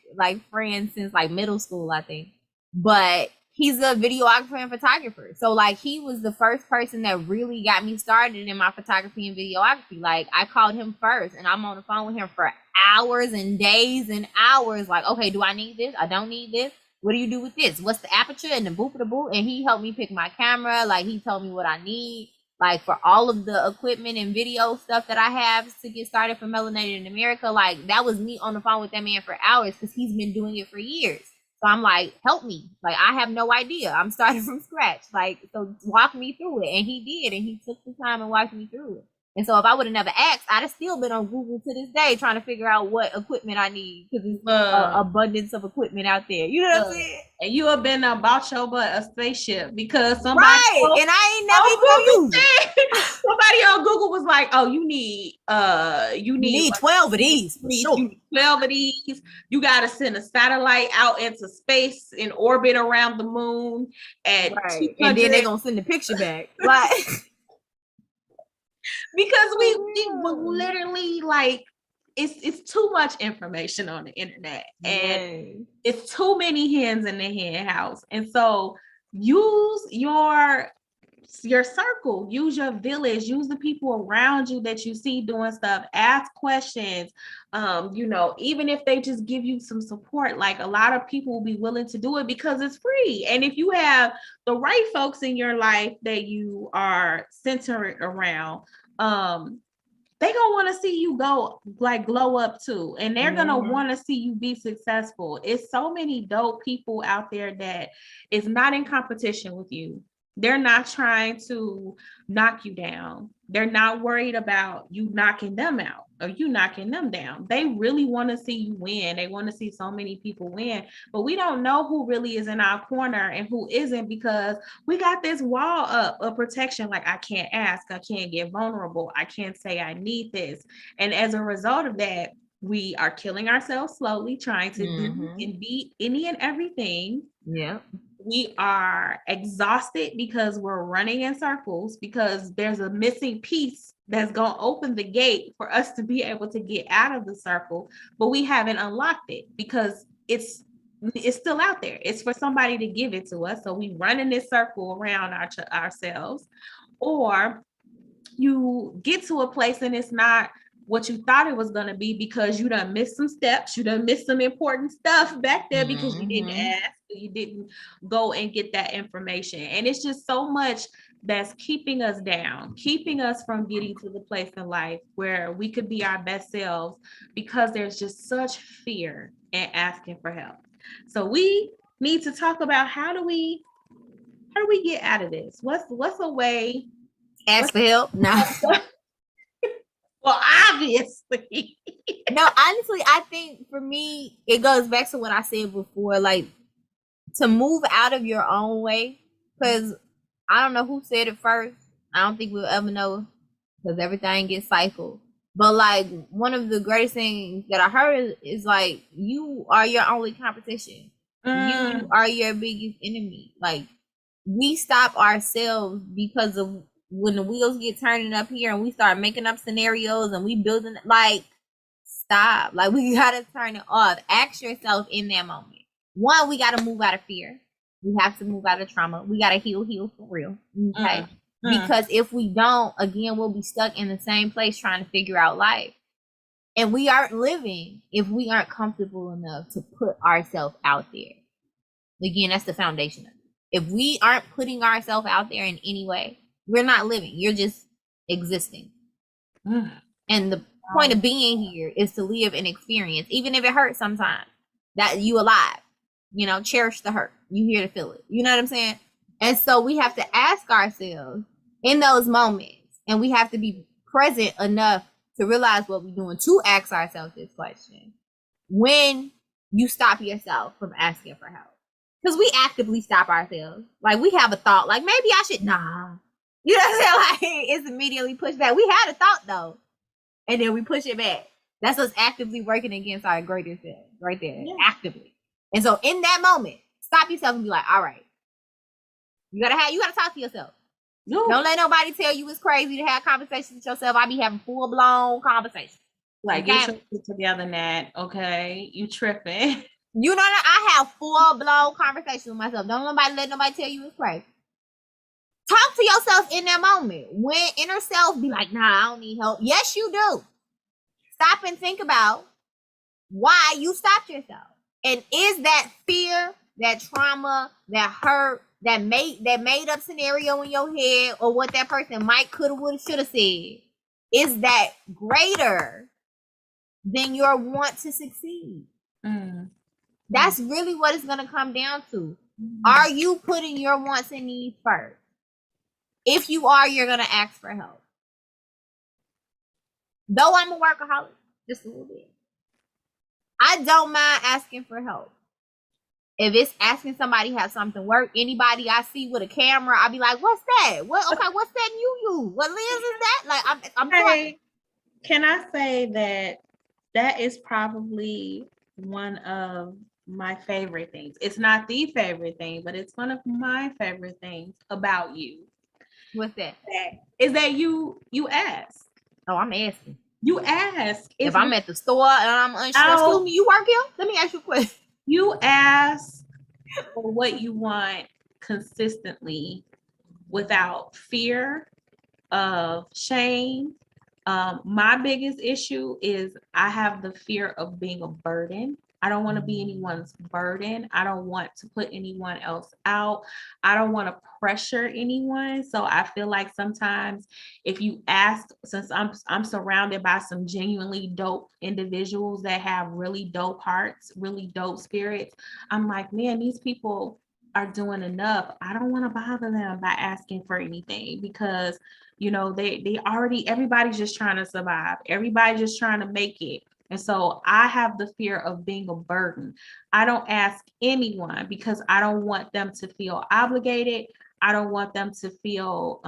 friends since like middle school, I think. But he's a videographer and photographer. So like he was the first person that really got me started in my photography and videography. Like I called him first, and I'm on the phone with him for hours and days and hours. Like, okay, do I need this? I don't need this. What do you do with this? What's the aperture and the boop of the boop? And he helped me pick my camera. Like he told me what I need. Like for all of the equipment and video stuff that I have to get started for Melanated in America. Like that was me on the phone with that man for hours, because he's been doing it for years. So I'm like, help me. Like, I have no idea. I'm starting from scratch. Like, so walk me through it. And he did. And he took the time and walked me through it. And so if I would have never asked, I'd have still been on Google to this day trying to figure out what equipment I need, because there's an abundance of equipment out there. You know what I'm saying? And you have been about your butt a spaceship because somebody and I ain't never even used it. Somebody on Google was like, "Oh, you need 12 of these. You need 12 of these. You got to send a satellite out into space in orbit around the moon, and then they're gonna send the picture back, like." Because we literally, like, it's too much information on the internet, and it's too many hens in the hen house. And so use your circle, use your village, use the people around you that you see doing stuff, ask questions. Even if they just give you some support, like a lot of people will be willing to do it because it's free. And if you have the right folks in your life that you are centered around, they gonna want to see you glow up too, and they're gonna want to see you be successful. It's so many dope people out there that is not in competition with you. They're not trying to knock you down. They're not worried about you knocking them out. or you knocking them down. They really want to see you win. They want to see so many people win, but we don't know who really is in our corner and who isn't, because we got this wall up of protection. Like, I can't ask, I can't get vulnerable, I can't say I need this. And as a result of that, we are killing ourselves slowly, trying to do and be any and everything. Yeah. We are exhausted because we're running in circles, because there's a missing piece that's going to open the gate for us to be able to get out of the circle, but we haven't unlocked it because it's still out there. It's for somebody to give it to us. So we run in this circle around ourselves, or you get to a place and it's not what you thought it was going to be, because you done missed some steps, you done missed some important stuff back there because you didn't ask, you didn't go and get that information. And it's just so much that's keeping us down, keeping us from getting to the place in life where we could be our best selves, because there's just such fear in asking for help. So we need to talk about how do we get out of this? What's a way? Ask for help? No. Well, obviously. No, honestly, I think for me, it goes back to what I said before, like, to move out of your own way. Because I don't know who said it first. I don't think we'll ever know, because everything gets cycled. But like, one of the greatest things that I heard is like, you are your only competition. You are your biggest enemy. Like, we stop ourselves because of when the wheels get turning up here and we start making up scenarios and we building, like, stop. Like, we gotta turn it off. Ask yourself in that moment. One, we gotta move out of fear. We have to move out of trauma. We gotta heal for real. Okay. Because if we don't, again, we'll be stuck in the same place trying to figure out life. And we aren't living if we aren't comfortable enough to put ourselves out there. Again, that's the foundation of it. If we aren't putting ourselves out there in any way, we're not living. You're just existing. And the point of being here is to live and experience, even if it hurts sometimes, that you alive. You know, cherish the hurt. You here to feel it. You know what I'm saying? And so we have to ask ourselves in those moments, and we have to be present enough to realize what we're doing, to ask ourselves this question. When you stop yourself from asking for help. Because we actively stop ourselves. Like, we have a thought, like, maybe I should, nah. You know what I'm saying? Like, it's immediately pushed back. We had a thought, though. And then we push it back. That's us actively working against our greater self, right there, actively. And so in that moment, stop yourself and be like, all right, you gotta talk to yourself. No. Don't let nobody tell you it's crazy to have conversations with yourself. I be having full-blown conversations. Like, get your shit together, Nat. Okay, you tripping. You know that I have full-blown conversations with myself. Don't let nobody tell you it's crazy. Talk to yourself in that moment. When inner self be like, nah, I don't need help. Yes, you do. Stop and think about why you stopped yourself. And is that fear, that trauma, that hurt, that made up scenario in your head, or what that person might, could have, would have, should have said, is that greater than your want to succeed? That's really what it's going to come down to. Are you putting your wants and needs first? If you are, you're going to ask for help. Though I'm a workaholic, just a little bit, I don't mind asking for help. If it's asking somebody have something work, anybody I see with a camera, I'll be like, what's that? What's that you use? What lens is that? Like, I'm hey, can I say that is probably one of my favorite things. It's not the favorite thing, but it's one of my favorite things about you. What's that? Is that you ask. Oh, I'm asking. You ask. If I'm at the store and I'm unsure, excuse me, you work here? Let me ask you a question. You ask for what you want consistently without fear of shame. My biggest issue is I have the fear of being a burden. I don't want to be anyone's burden. I don't want to put anyone else out. I don't want to pressure anyone. So I feel like sometimes if you ask, since I'm surrounded by some genuinely dope individuals that have really dope hearts, really dope spirits, I'm like, man, these people are doing enough. I don't want to bother them by asking for anything, because You know, they already, everybody's just trying to survive. Everybody's just trying to make it. And so I have the fear of being a burden. I don't ask anyone because I don't want them to feel obligated. I don't want them to feel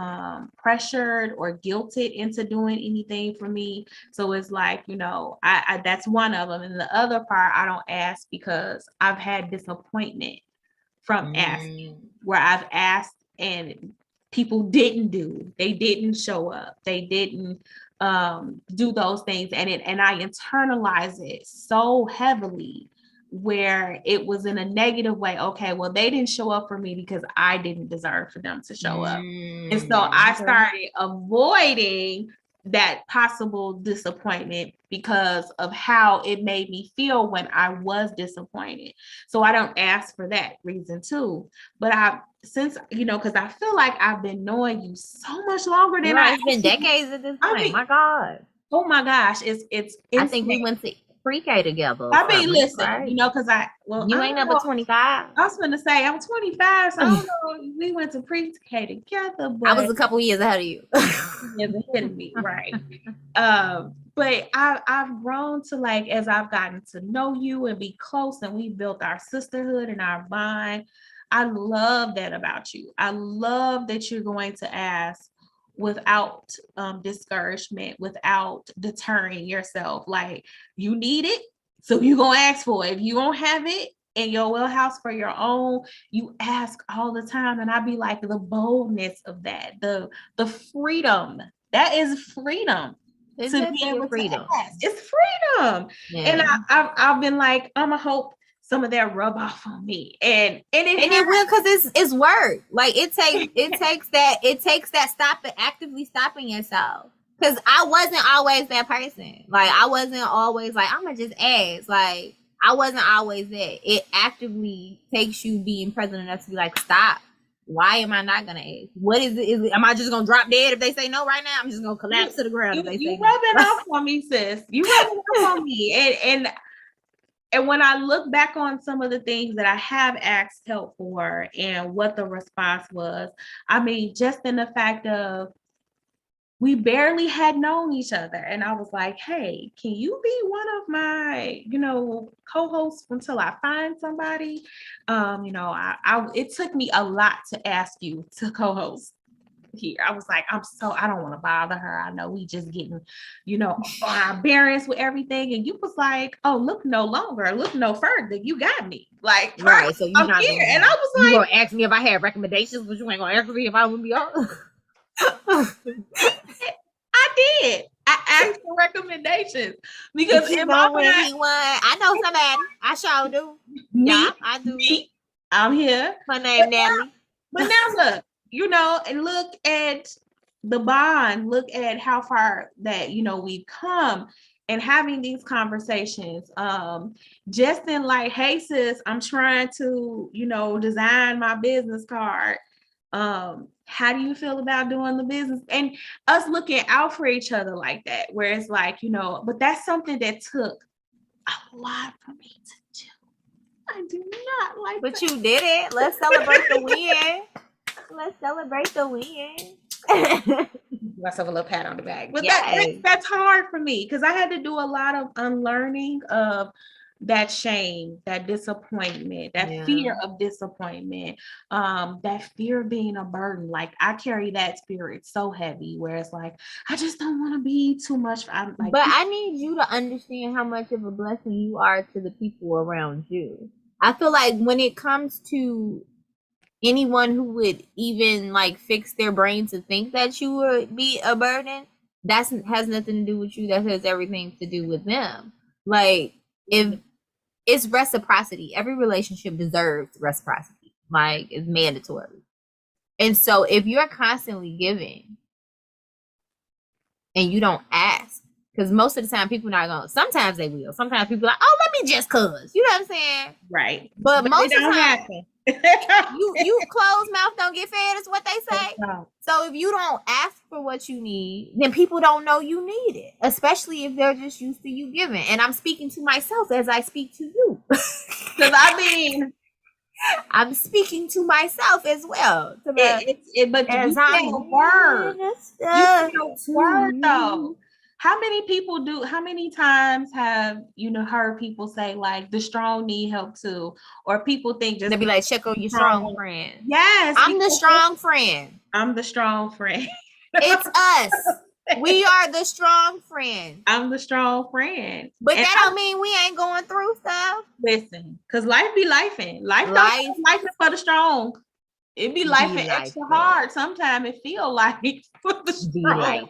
pressured or guilted into doing anything for me. So it's like, you know, I that's one of them. And the other part, I don't ask because I've had disappointment from asking, where I've asked and people didn't do. They didn't show up. They didn't do those things, and I internalize it so heavily, where it was in a negative way. Okay, well, they didn't show up for me because I didn't deserve for them to show up. And so I started avoiding that possible disappointment because of how it made me feel when I was disappointed. So I don't ask for that reason too. But since, you know, because I feel like I've been knowing you so much longer than it's been decades at this point. My God. Oh my gosh, it's I think we went to pre-K together. I mean, listen, right? You know, because you ain't number 25. I was going to say I'm 25, so I don't know. We went to pre-K together, but I was a couple years ahead of you. Years ahead of me, right? But I've grown to, like, as I've gotten to know you and be close, and we built our sisterhood and our bond. I love that about you. I love that you're going to ask without discouragement, without deterring yourself. Like, you need it, so you're gonna ask for it. If you don't have it in your wheelhouse for your own, you ask all the time. And I'd be like, the boldness of that, the freedom, that is freedom. It's to be able freedom. To ask. It's freedom. Yeah. And I've been like, I'm gonna hope some of that rub off on me, and it will, because it's work. Like it takes that actively stopping yourself. Because I wasn't always that person. Like I wasn't always like, I'm gonna just ask. Like I wasn't always that. It actively takes you being present enough to be like, stop. Why am I not gonna ask? What is it? Am I just gonna drop dead if they say no right now? I'm just gonna collapse to the ground if they say no. You rubbing off on me, sis. You rubbing off on me, and when I look back on some of the things that I have asked help for and what the response was, I mean, just in the fact of, we barely had known each other. And I was like, hey, can you be one of my, you know, co-hosts until I find somebody? You know, it took me a lot to ask you to co-host here. I was like, I don't want to bother her. I know we just getting, you know, on our bearings with everything. And you was like, oh, look no further. You got me. Like, right. So you're not here. And I was like, you gonna ask me if I had recommendations, but you ain't gonna ask me if I would be on. I did. I asked for recommendations because in my mind, I know somebody. I sure do. Yeah, I do. I'm here. My name Natalie. But now look, you know, and look at the bond. Look at how far that, you know, we've come, and having these conversations. Just in like, hey sis, I'm trying to, you know, design my business card. How do you feel about doing the business? And us looking out for each other like that, where it's like, you know, but that's something that took a lot for me to do. I do not like but that. You did it. Let's celebrate the win. Let's celebrate the win. Myself a little pat on the back. But that's hard for me, because I had to do a lot of unlearning of that shame, that disappointment, that fear of disappointment, that fear of being a burden. Like I carry that spirit so heavy, where it's like, I just don't want to be too much. But I need you to understand how much of a blessing you are to the people around you. I feel like when it comes to anyone who would even like fix their brain to think that you would be a burden, that has nothing to do with you. That has everything to do with them. Like if it's reciprocity, every relationship deserves reciprocity. Like it's mandatory. And so if you're constantly giving and you don't ask, because most of the time people not gonna, sometimes they will. Sometimes people are like, oh, let me just cause. You know what I'm saying? Right. But most of the time, you closed mouth don't get fed is what they say. So if you don't ask for what you need, then people don't know you need it, especially if they're just used to you giving. And I'm speaking to myself as I speak to you. Because I mean, I'm speaking to myself as well. But you said a word. You said a word though. How many times have heard people say like the strong need help too? Or people think just they be like, check on your strong friend. Yes. I'm the strong friend. I'm the strong friend. It's us. We are the strong friend. I'm the strong friend. But and that don't mean we ain't going through stuff. Listen, because life be lifing. Life is for the strong. It be life extra hard. Sometimes it feel like for the strong.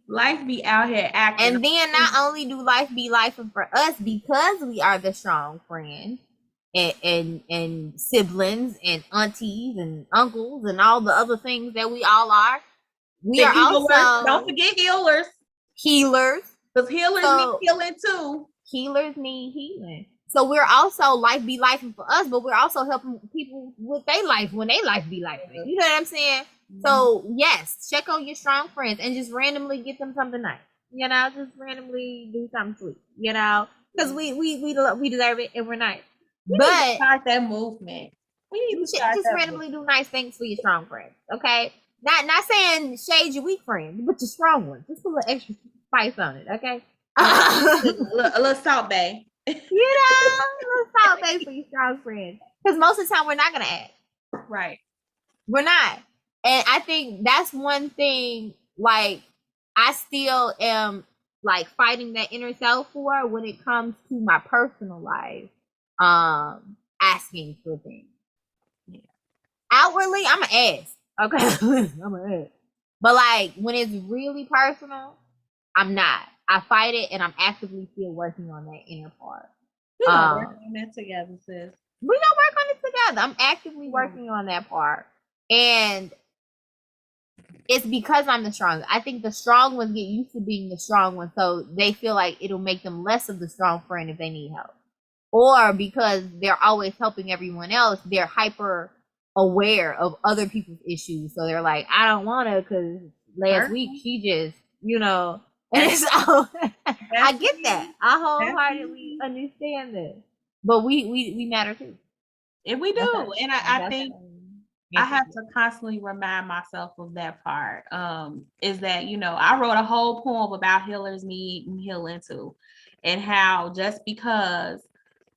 Life be out here acting. And then not only do life be life for us because we are the strong friend and siblings and aunties and uncles and all the other things that we all are. We are healers. Also don't forget healers. Healers. Because healers need healing too. Healers need healing. So we're also life be life for us, but we're also helping people with their life when they life be life. You know what I'm saying? Mm-hmm. So yes, check on your strong friends and just randomly get them something nice. You know, just randomly do something sweet. You know, because we deserve it and we're nice. We need to start that movement. We need to start just randomly do nice things for your strong friends. Okay, not saying shade your weak friends, but your strong ones. Just put a little extra spice on it. Okay, a little salt bay. You know, a little salt bay for your strong friends. Because most of the time we're not gonna act. Right. We're not. And I think that's one thing, like, I still am like fighting that inner self for when it comes to my personal life. Asking for things. Yeah. Outwardly, I'm an ass. Okay. I'm an ass. But like when it's really personal, I'm not. I fight it and I'm actively still working on that inner part. We're gonna work on that together, sis. We're gonna work on it together. I'm actively working on that part. And it's because I'm the strong. I think the strong ones get used to being the strong one, so they feel like it'll make them less of the strong friend if they need help. Or because they're always helping everyone else, they're hyper aware of other people's issues. So they're like, I don't want to because last week she just, and so I get that. I wholeheartedly understand this. But we matter too. And we do. And I think I have to constantly remind myself of that part. Is that, I wrote a whole poem about healers need healing too. And how just because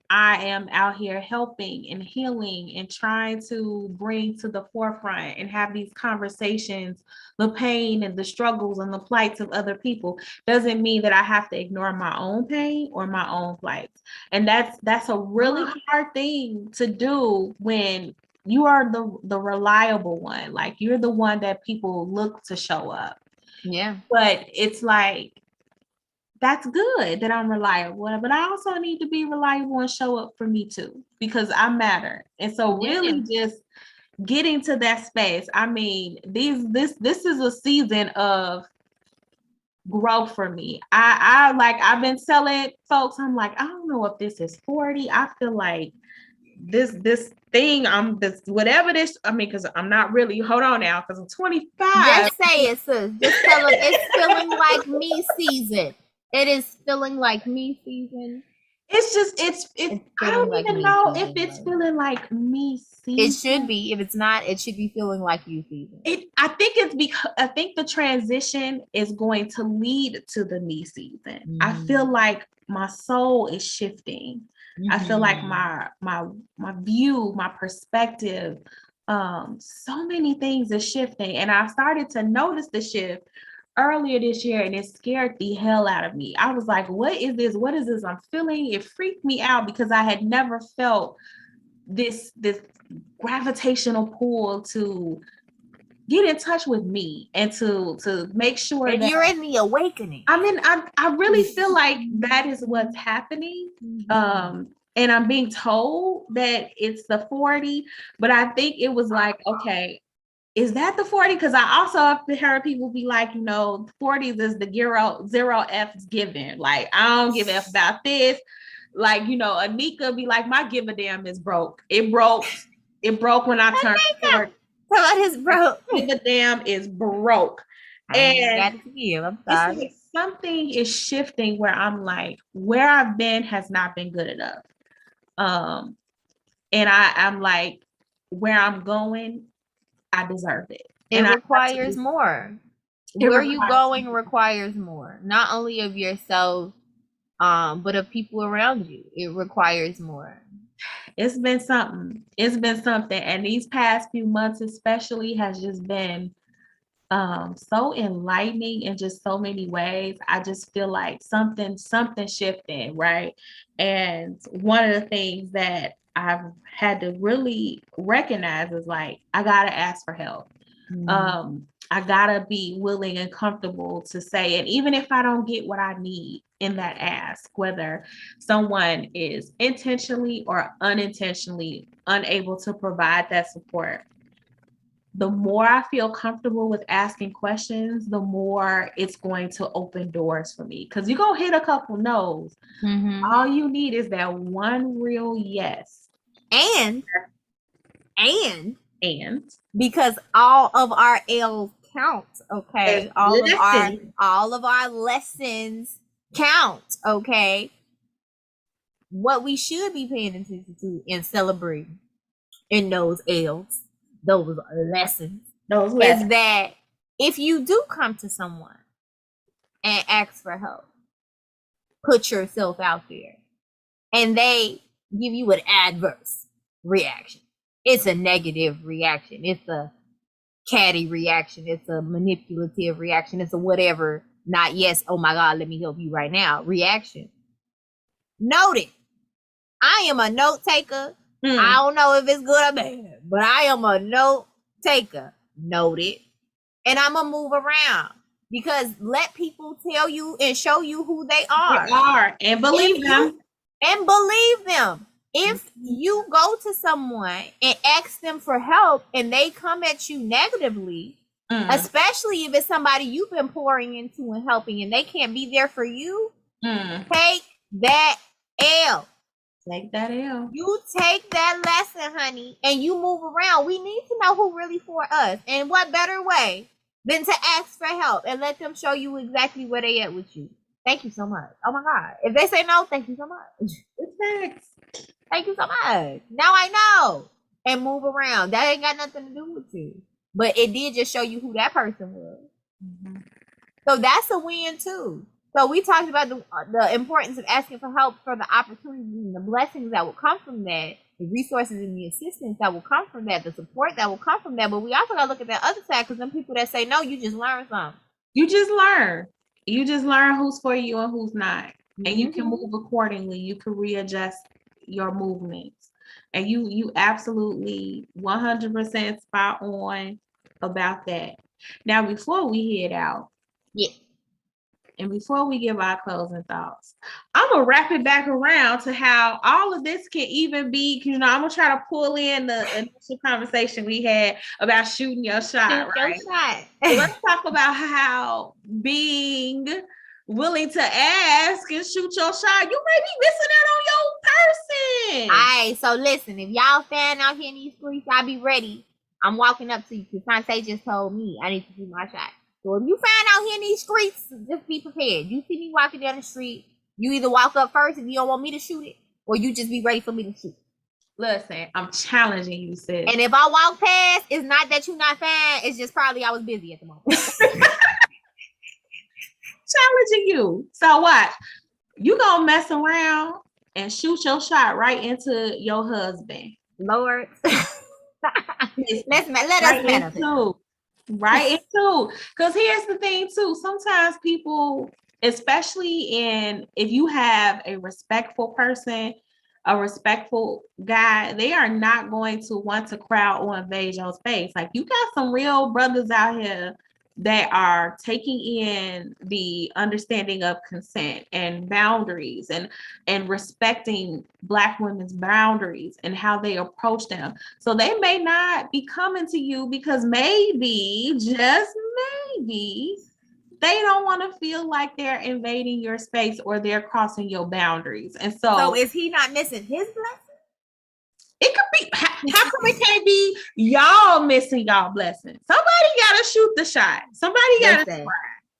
I am out here helping and healing and trying to bring to the forefront and have these conversations, the pain and the struggles and the plights of other people doesn't mean that I have to ignore my own pain or my own plights. And that's a really hard thing to do when you are the reliable one. Like you're the one that people look to show up. Yeah. But it's like, that's good that I'm reliable, but I also need to be reliable and show up for me too, because I matter. And so really just getting to that space. I mean, this is a season of growth for me. I've been telling folks, I'm like, I don't know if this is 40. I feel like this thing, whatever this, I mean, because I'm not really, hold on now, because I'm 25. Just say it, sis. Just tell them it's feeling like me season. It is feeling like me season. It's just, I don't even know if it's feeling like me season. It should be. If it's not, it should be feeling like you season. I think it's because I think the transition is going to lead to the me season. Mm-hmm. I feel like my soul is shifting. Mm-hmm. I feel like my view, my perspective, so many things are shifting. And I started to notice the shift earlier this year, and it scared the hell out of me. I was like, what is this? What is this I'm feeling? It freaked me out because I had never felt this gravitational pull to get in touch with me and to make sure that you're in the awakening. I mean, I really feel like that is what's happening. And I'm being told that it's the 40, but I think it was like, okay, is that the 40? Because I also have heard people be like, 40s is the zero F's given. Like, I don't give a F about this. Like, Anika be like, my give a damn is broke. It broke when I turned 40. What is broke? Give a damn is broke. And I'm sorry. It's like something is shifting where I'm like, where I've been has not been good enough. And I'm like, where I'm going, I deserve it. It requires more. Where you going requires more, not only of yourself, but of people around you. It requires more. It's been something. It's been something. And these past few months especially has just been so enlightening in just so many ways. I just feel like something shifting, right? And one of the things that I've had to really recognize is like, I gotta ask for help. I gotta be willing and comfortable to say, and even if I don't get what I need in that ask, whether someone is intentionally or unintentionally unable to provide that support, the more I feel comfortable with asking questions, the more it's going to open doors for me. Because you're going to hit a couple no's. All you need is that one real yes. And because all of our L's count, okay? All of our lessons count, okay? What we should be paying attention to and celebrating in those L's, those lessons, is that if you do come to someone and ask for help, put yourself out there, and they give you an adverse reaction. It's a negative reaction. It's a catty reaction. It's a manipulative reaction. It's a whatever, not yes, oh my God, let me help you right now reaction. Note it. I am a note taker. I don't know if it's good or bad, but I am a note taker. Note it. And I'm going to move around, because let people tell you and show you who they are. And believe them. If you go to someone and ask them for help and they come at you negatively, especially if it's somebody you've been pouring into and helping and they can't be there for you, take that L. Take that L. You take that lesson, honey, and you move around. We need to know who really for us. And what better way than to ask for help and let them show you exactly where they at with you. Thank you so much. Oh my God. If they say no, thank you so much. Thanks. Thank you so much. Now I know. And move around. That ain't got nothing to do with you. But it did just show you who that person was. So that's a win too. So we talked about the importance of asking for help, for the opportunities and the blessings that will come from that, the resources and the assistance that will come from that, the support that will come from that. But we also got to look at that other side, because some people that say no, you just learn something. You just learn. You just learn who's for you and who's not. And you can move accordingly. You can readjust your movements. And you absolutely 100% spot on about that. Now, before we head out, and before we give our closing thoughts, I'm going to wrap it back around to how all of this can even be, I'm going to try to pull in the initial conversation we had about shooting your shot, right? So let's talk about how being willing to ask and shoot your shot, you may be missing out on your person. All right, so listen, if y'all fan out here in these streets, y'all be ready. I'm walking up to you, because Sante just told me I need to shoot my shot. So if you find out here in these streets, just be prepared. You see me walking down the street, you either walk up first if you don't want me to shoot it, or you just be ready for me to shoot. Listen, I'm challenging you, sis. And if I walk past, it's not that you're not fine. It's just probably I was busy at the moment. Challenging you. So what? You gonna mess around and shoot your shot right into your husband. Lord. Let us manifest. Right into, because here's the thing too, sometimes people, especially if you have a respectful person, a respectful guy, they are not going to want to crowd or invade your space. Like, you got some real brothers out here that are taking in the understanding of consent and boundaries and respecting Black women's boundaries and how they approach them. So they may not be coming to you because maybe, just maybe, they don't want to feel like they're invading your space or they're crossing your boundaries. And so is he not missing his blessing? It could be, how come it can't be y'all missing y'all blessings? Somebody gotta shoot the shot. Somebody gotta try.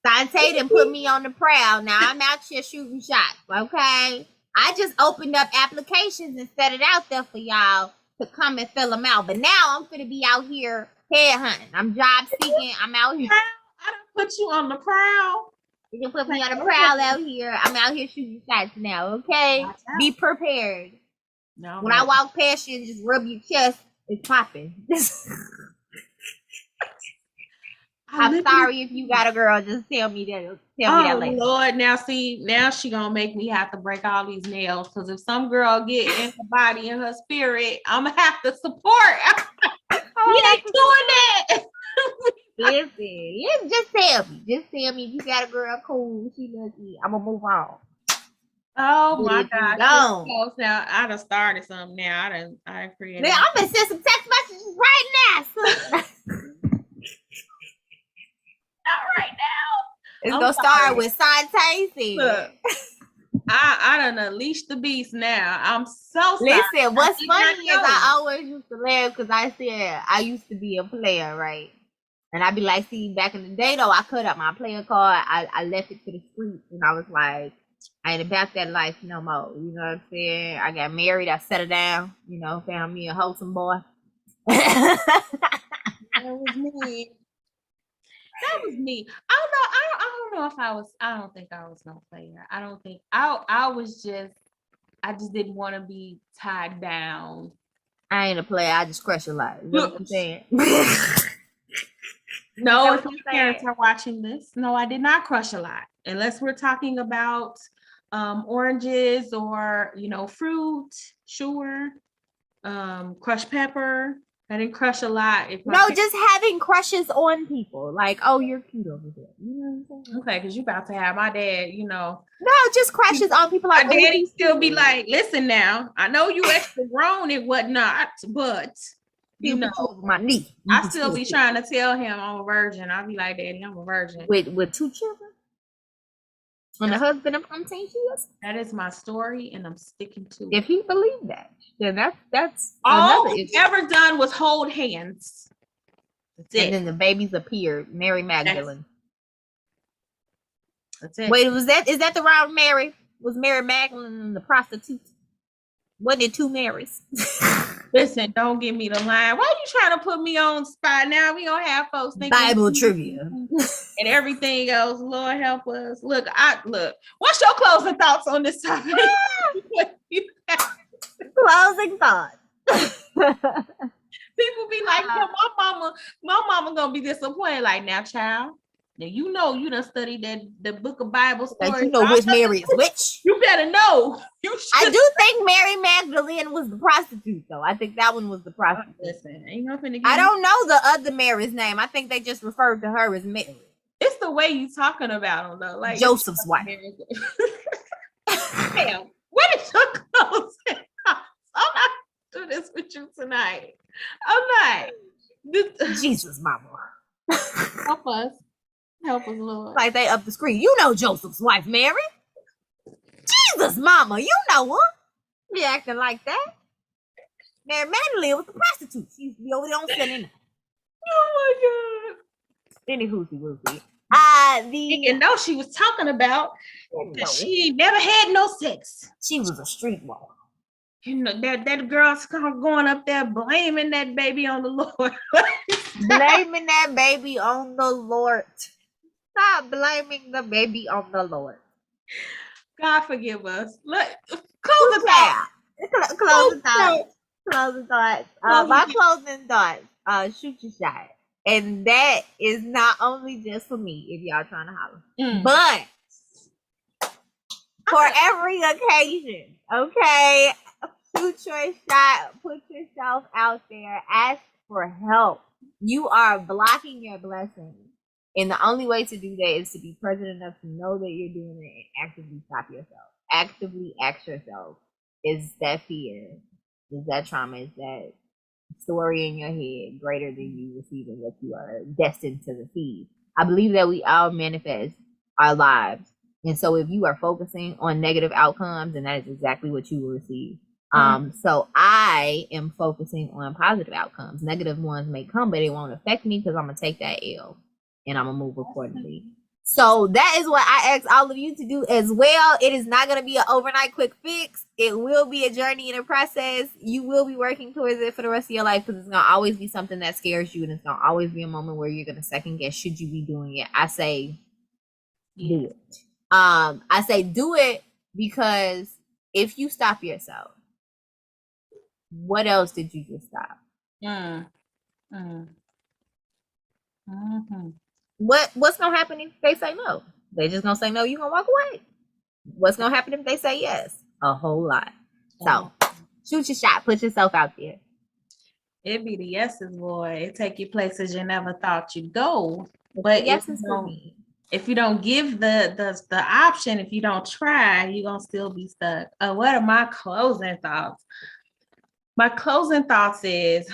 Sante done put me on the prowl. Now I'm out here shooting shots, okay? I just opened up applications and set it out there for y'all. to come and fill them out. But now I'm finna be out here headhunting. I'm job seeking. I'm out here. I done put you on the prowl. You can put me on the prowl out here. I'm out here shooting shots now, okay? Be prepared. No, when I walk past you and just rub your chest, it's popping. I'm sorry if you got a girl. Just tell me that. Tell me that later. Lord, now she gonna make me have to break all these nails. Because if some girl get in her body and her spirit, I'm gonna have to support. We ain't doing that. Listen, just tell me. Just tell me if you got a girl, cool. She lucky. I'm gonna move on. Oh my gosh! Now I done started something. Now I done created. Man, I'm gonna send some text messages right now. Not right now. It's gonna start with Sante. Look, I done unleashed the beast now. I'm so sorry. Listen, what's funny is I always used to laugh because I said I used to be a player, right? And I'd be like, see, back in the day though, I cut up my player card. I left it to the streets, and I was like, I ain't about that life no more. You know what I'm saying? I got married, I settled down, found me a wholesome boy. That was me. That was me. I don't know if I don't think I was no player. I don't think I just didn't want to be tied down. I ain't a player. I just crush a lot. You know what I'm saying? No, if your parents are watching this, no, I did not crush a lot. Unless we're talking about oranges or fruit, sure. Crushed pepper. I didn't crush a lot. Just having crushes on people. Like, oh, you're cute over there. You know what I'm saying? Okay, because you about to have my dad, No, just crushes on people. Like, my daddy still be like, listen now, I know you extra grown and whatnot, but my knee. I still be trying to tell him I'm a virgin. I'll be like, Daddy, I'm a virgin. With 2 children? And a husband of 18 years? That is my story, and I'm sticking to it. If he believed that, then that's all he ever done was hold hands. That's it. And then the babies appeared. Mary Magdalene. That's it. Wait, is that the wrong Mary? Was Mary Magdalene the prostitute? Wasn't it 2 Marys? Listen, don't give me the line. Why are you trying to put me on the spot now? We don't have folks thinking Bible trivia and everything else. Lord help us. Look. What's your closing thoughts on this topic? Closing thoughts. People be like, my mama gonna be disappointed. Like, now, child. Now you done studied the book of Bible stories. Like, you know which Mary is which. You better know. I do think Mary Magdalene was the prostitute, though. I think that one was the prostitute. Listen, I don't know the other Mary's name. I think they just referred to her as Mary. It's the way you talking about them, though. Like Joseph's wife. Damn, what is your closing? I'm not doing this with you tonight. I'm not. Jesus, mama. Help us. Help us, Lord. Like they up the screen. You know Joseph's wife, Mary. Jesus, mama. You know her. Be acting like that. Mary Magdalene was a prostitute. She used to be over there on Sunday. Oh my God. Anywho, whoopsie. You know she was talking about that she never had no sex. She was a streetwalker. That girl's going up there blaming that baby on the Lord. Blaming that baby on the Lord. Stop blaming the baby on the Lord. God forgive us. Look, close the thought. Closing thoughts. My closing thoughts. Shoot your shot. And that is not only just for me, if y'all trying to holler, but for every occasion. Okay, shoot your shot. Put yourself out there. Ask for help. You are blocking your blessings. And the only way to do that is to be present enough to know that you're doing it and actively stop yourself. Actively ask yourself, is that fear, is that trauma, is that story in your head greater than you receiving what you are destined to receive? I believe that we all manifest our lives. And so if you are focusing on negative outcomes, then that is exactly what you will receive. So I am focusing on positive outcomes. Negative ones may come, but it won't affect me because I'm going to take that L. And I'm going to move accordingly. So that is what I ask all of you to do as well. It is not going to be an overnight quick fix. It will be a journey and a process. You will be working towards it for the rest of your life because it's going to always be something that scares you, and it's going to always be a moment where you're going to second guess, should you be doing it? I say do it. I say do it because if you stop yourself, what else did you just stop? Mm-hmm. What's gonna happen if they say no? They just gonna say no, you gonna walk away. What's gonna happen if they say yes? A whole lot. So shoot your shot, put yourself out there. It be the yeses, boy. It take you places you never thought you'd go. But if you don't give the option, if you don't try, you're gonna still be stuck. What are my closing thoughts? My closing thoughts is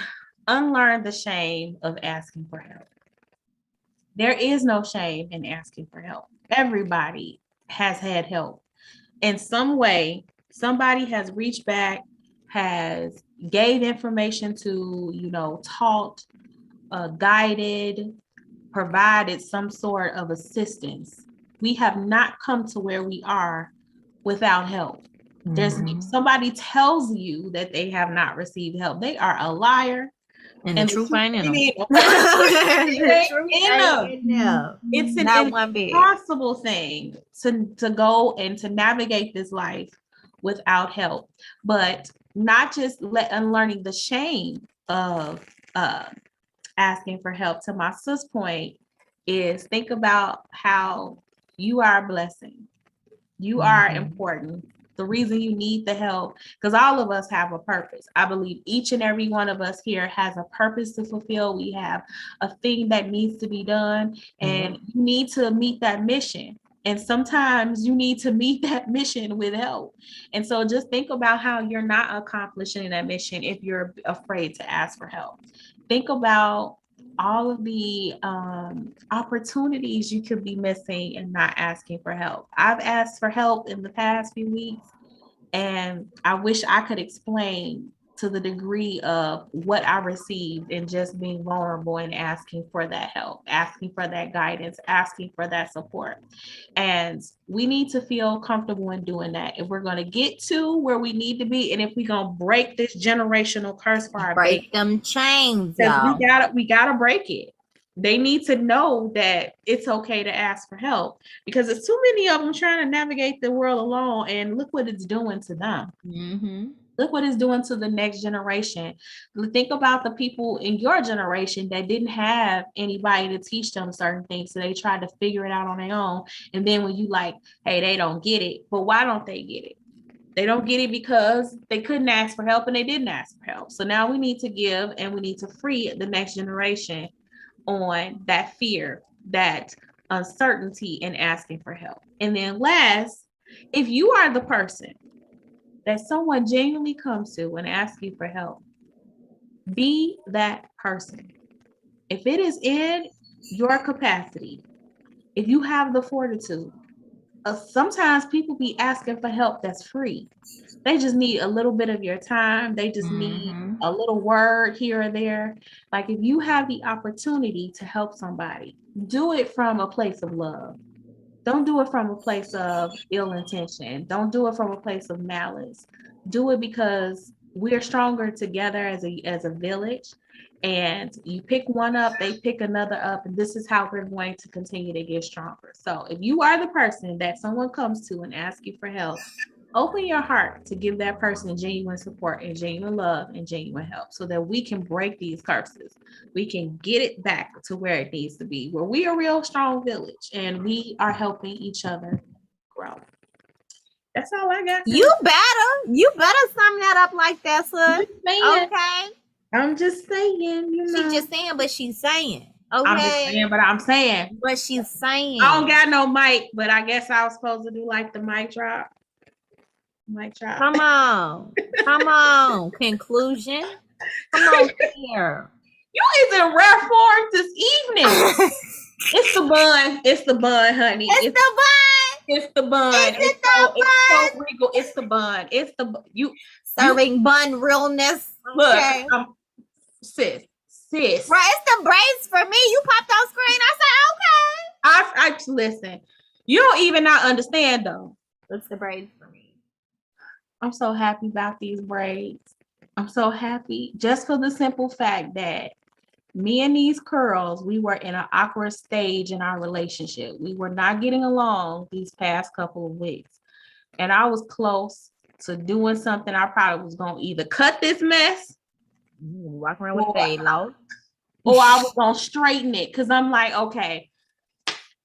unlearn the shame of asking for help. There is no shame in asking for help. Everybody has had help in some way. Somebody has reached back, has gave information to, taught, guided, provided some sort of assistance. We have not come to where we are without help. There's somebody tells you that they have not received help. They are a liar. And the truth ain't in them. It's an impossible thing to go and to navigate this life without help. But not just unlearning the shame of asking for help. To my sis point is think about how you are a blessing. You are important. The reason you need the help, because all of us have a purpose. I believe each and every one of us here has a purpose to fulfill. We have a thing that needs to be done, and you need to meet that mission. And sometimes you need to meet that mission with help. And so just think about how you're not accomplishing that mission if you're afraid to ask for help. Think about all of the opportunities you could be missing and not asking for help. I've asked for help in the past few weeks, and I wish I could explain to the degree of what I received in just being vulnerable and asking for that help, asking for that guidance, asking for that support. And we need to feel comfortable in doing that if we're going to get to where we need to be, and if we're going to break this generational curse for our break them chains, y'all. We gotta break it. They need to know that it's okay to ask for help, because there's too many of them trying to navigate the world alone, and look what it's doing to them. Look what it's doing to the next generation. Think about the people in your generation that didn't have anybody to teach them certain things, so they tried to figure it out on their own. And then when you like, hey, they don't get it. But why don't they get it? They don't get it because they couldn't ask for help and they didn't ask for help. So now we need to give, and we need to free the next generation on that fear, that uncertainty in asking for help. And then last, if you are the person that someone genuinely comes to and asks you for help, be that person. If it is in your capacity, if you have the fortitude, sometimes people be asking for help that's free. They just need a little bit of your time. They just need a little word here or there. Like if you have the opportunity to help somebody, do it from a place of love. Don't do it from a place of ill intention. Don't do it from a place of malice. Do it because we're stronger together as a village. And you pick one up, they pick another up, and this is how we're going to continue to get stronger. So if you are the person that someone comes to and asks you for help, open your heart to give that person genuine support and genuine love and genuine help, so that we can break these curses. We can get it back to where it needs to be, where we are a real strong village and we are helping each other grow. That's all I got. You better sum that up like that, son. Okay. I'm just saying, She's just saying, but she's saying. Okay. I'm just saying, but I'm saying. But she's saying. I don't got no mic, but I guess I was supposed to do like the mic drop. Mic drop. Come on. Come on. Conclusion. Come on here. You is in rare form this evening. It's the bun. It's the bun, honey. It's the bun. It's the bun. It's so regal. It's the bun. It's the you serving bun realness. Okay. Look, sis. Right, it's the braids for me. You popped on screen. I said, okay. I listen. You don't even not understand though. What's the braids for me? I'm so happy about these braids. I'm so happy just for the simple fact that me and these curls, we were in an awkward stage in our relationship. We were not getting along these past couple of weeks. And I was close to doing something. I probably was going to either cut this mess. Walk around with fade low. Or I was going to straighten it. Because I'm like, okay,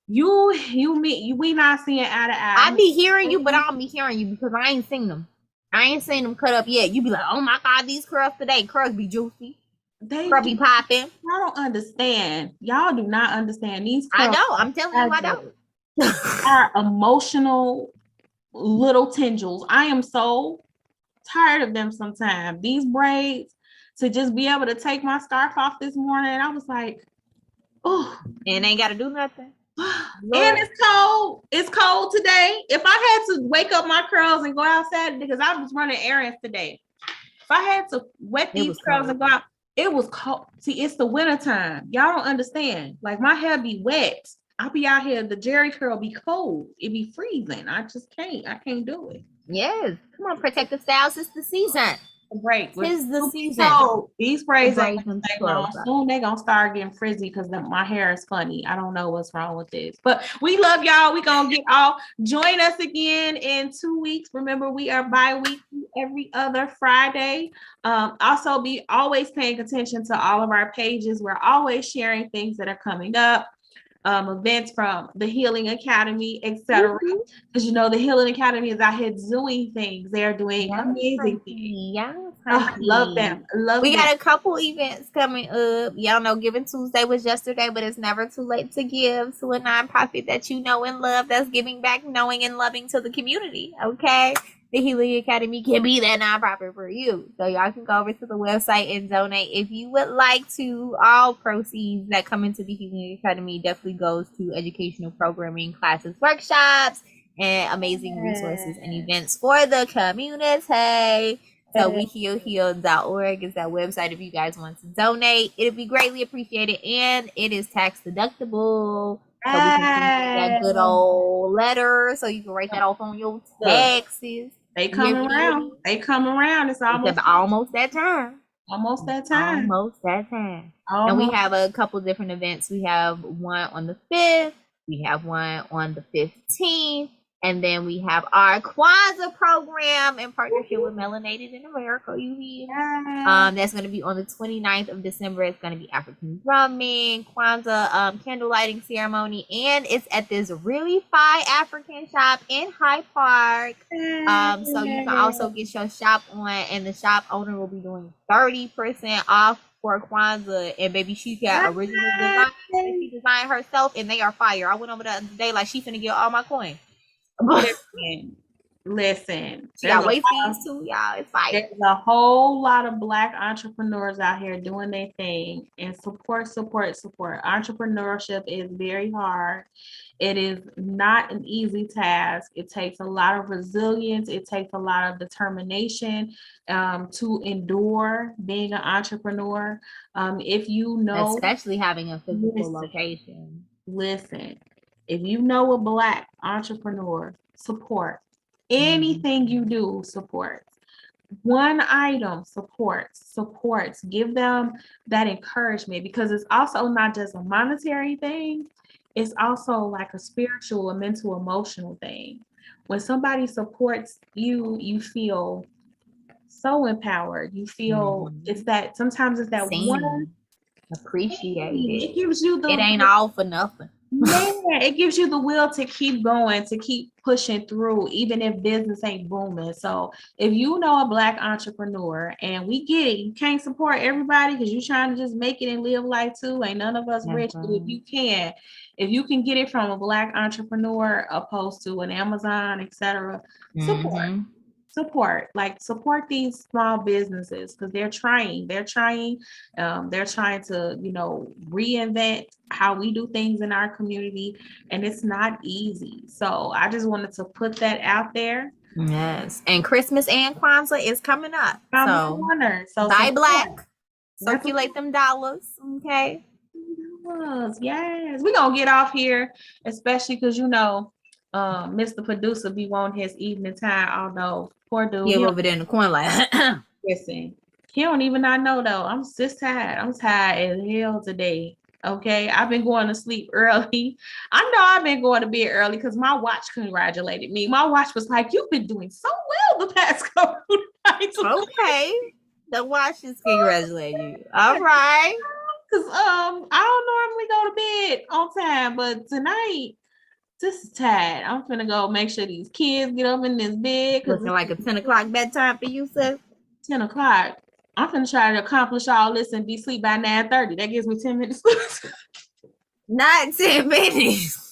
we not seeing eye to eye. I be hearing you, but I don't be hearing you because I ain't seen them. I ain't seen them cut up yet. You be like, oh my God, these curls today. Curls be juicy. Curls be popping. I don't understand. Y'all do not understand these curls. I know. I'm telling you, I don't. Are emotional little tendrils. I am so tired of them sometimes. These braids, to just be able to take my scarf off this morning, I was like, oh. And ain't got to do nothing. And it's cold. It's cold today. If I had to wake up my curls and go outside, because I was running errands today. If I had to wet these curls and go out, it was cold. See, it's the wintertime. Y'all don't understand. Like my hair be wet. I'll be out here, the Jerry curl be cold. It be freezing. I just can't. I can't do it. Yes. Come on, protective styles. It's the season. Break. Tis the season. So these braids ain't gonna stay long. Soon they're gonna start getting frizzy because my hair is funny. I don't know what's wrong with this. But we love y'all. We gonna get all join us again in 2 weeks. Remember, we are bi-weekly every other Friday. Also be always paying attention to all of our pages. We're always sharing things that are coming up. Events from the Healing Academy, etc. Because you know the Healing Academy is out here doing things. They're doing amazing things. Love them. We got a couple events coming up. Y'all know Giving Tuesday was yesterday, but it's never too late to give to a nonprofit that you know and love that's giving back, knowing and loving to the community. Okay. The Healing Academy can be that nonprofit for you. So y'all can go over to the website and donate if you would like to. All proceeds that come into the Healing Academy definitely goes to educational programming, classes, workshops, and amazing resources and events for the community. So wehealheal.org is that website if you guys want to donate. It'll be greatly appreciated, and it is tax deductible. So we can send that good old letter so you can write that off on your taxes. They come around. They come around. It's almost that time. Almost that time. And we have a couple different events. We have one on the 5th. We have one on the 15th. And then we have our Kwanzaa program in partnership with Melanated in America. You hear? That's going to be on the 29th of December. It's going to be African drumming, Kwanzaa candle lighting ceremony, and it's at this really fine African shop in Hyde Park. So you can also get your shop on, and the shop owner will be doing 30% off for Kwanzaa. And baby, she got original design. She designed herself, and they are fire. I went over the other day like she finna get all my coins. Listen. Y'all wait fees too, y'all. It's fine. There's a whole lot of Black entrepreneurs out here doing their thing, and support. Entrepreneurship is very hard. It is not an easy task. It takes a lot of resilience. It takes a lot of determination to endure being an entrepreneur. If you know, especially having a physical location. Listen. If you know a Black entrepreneur, support. Anything you do, support. One item, supports. Give them that encouragement, because it's also not just a monetary thing. It's also like a spiritual, a mental, emotional thing. When somebody supports you, you feel so empowered. You feel it's that sometimes it's that one appreciated. It gives you it ain't all for nothing. Yeah, it gives you the will to keep going, to keep pushing through, even if business ain't booming. So if you know a Black entrepreneur, and we get it, you can't support everybody because you're trying to just make it and live life too. Ain't none of us rich, but if you can get it from a Black entrepreneur opposed to an Amazon, etc., support these small businesses, because they're trying to reinvent how we do things in our community, and it's not easy. So I just wanted to put that out there. Yes, and Christmas and Kwanzaa is coming up, so buy Black, circulate them dollars. Okay, Yes. We're gonna get off here, especially because Mr. Producer be wanting his evening time, although poor dude. He over there in the corner like listen, he don't even not know though. I'm just tired. I'm tired as hell today. Okay. I've been going to sleep early. I know I've been going to bed early because my watch congratulated me. My watch was like, you've been doing so well the past couple nights. Okay. The watch is congratulating you. All right. Because I don't normally go to bed on time, but tonight, this is tired. I'm finna go make sure these kids get up in this bed. Looking like a 10 o'clock bedtime for you, sis? 10 o'clock. I'm finna try to accomplish all this and be asleep by 9:30. That gives me 10 minutes. Not 10 minutes.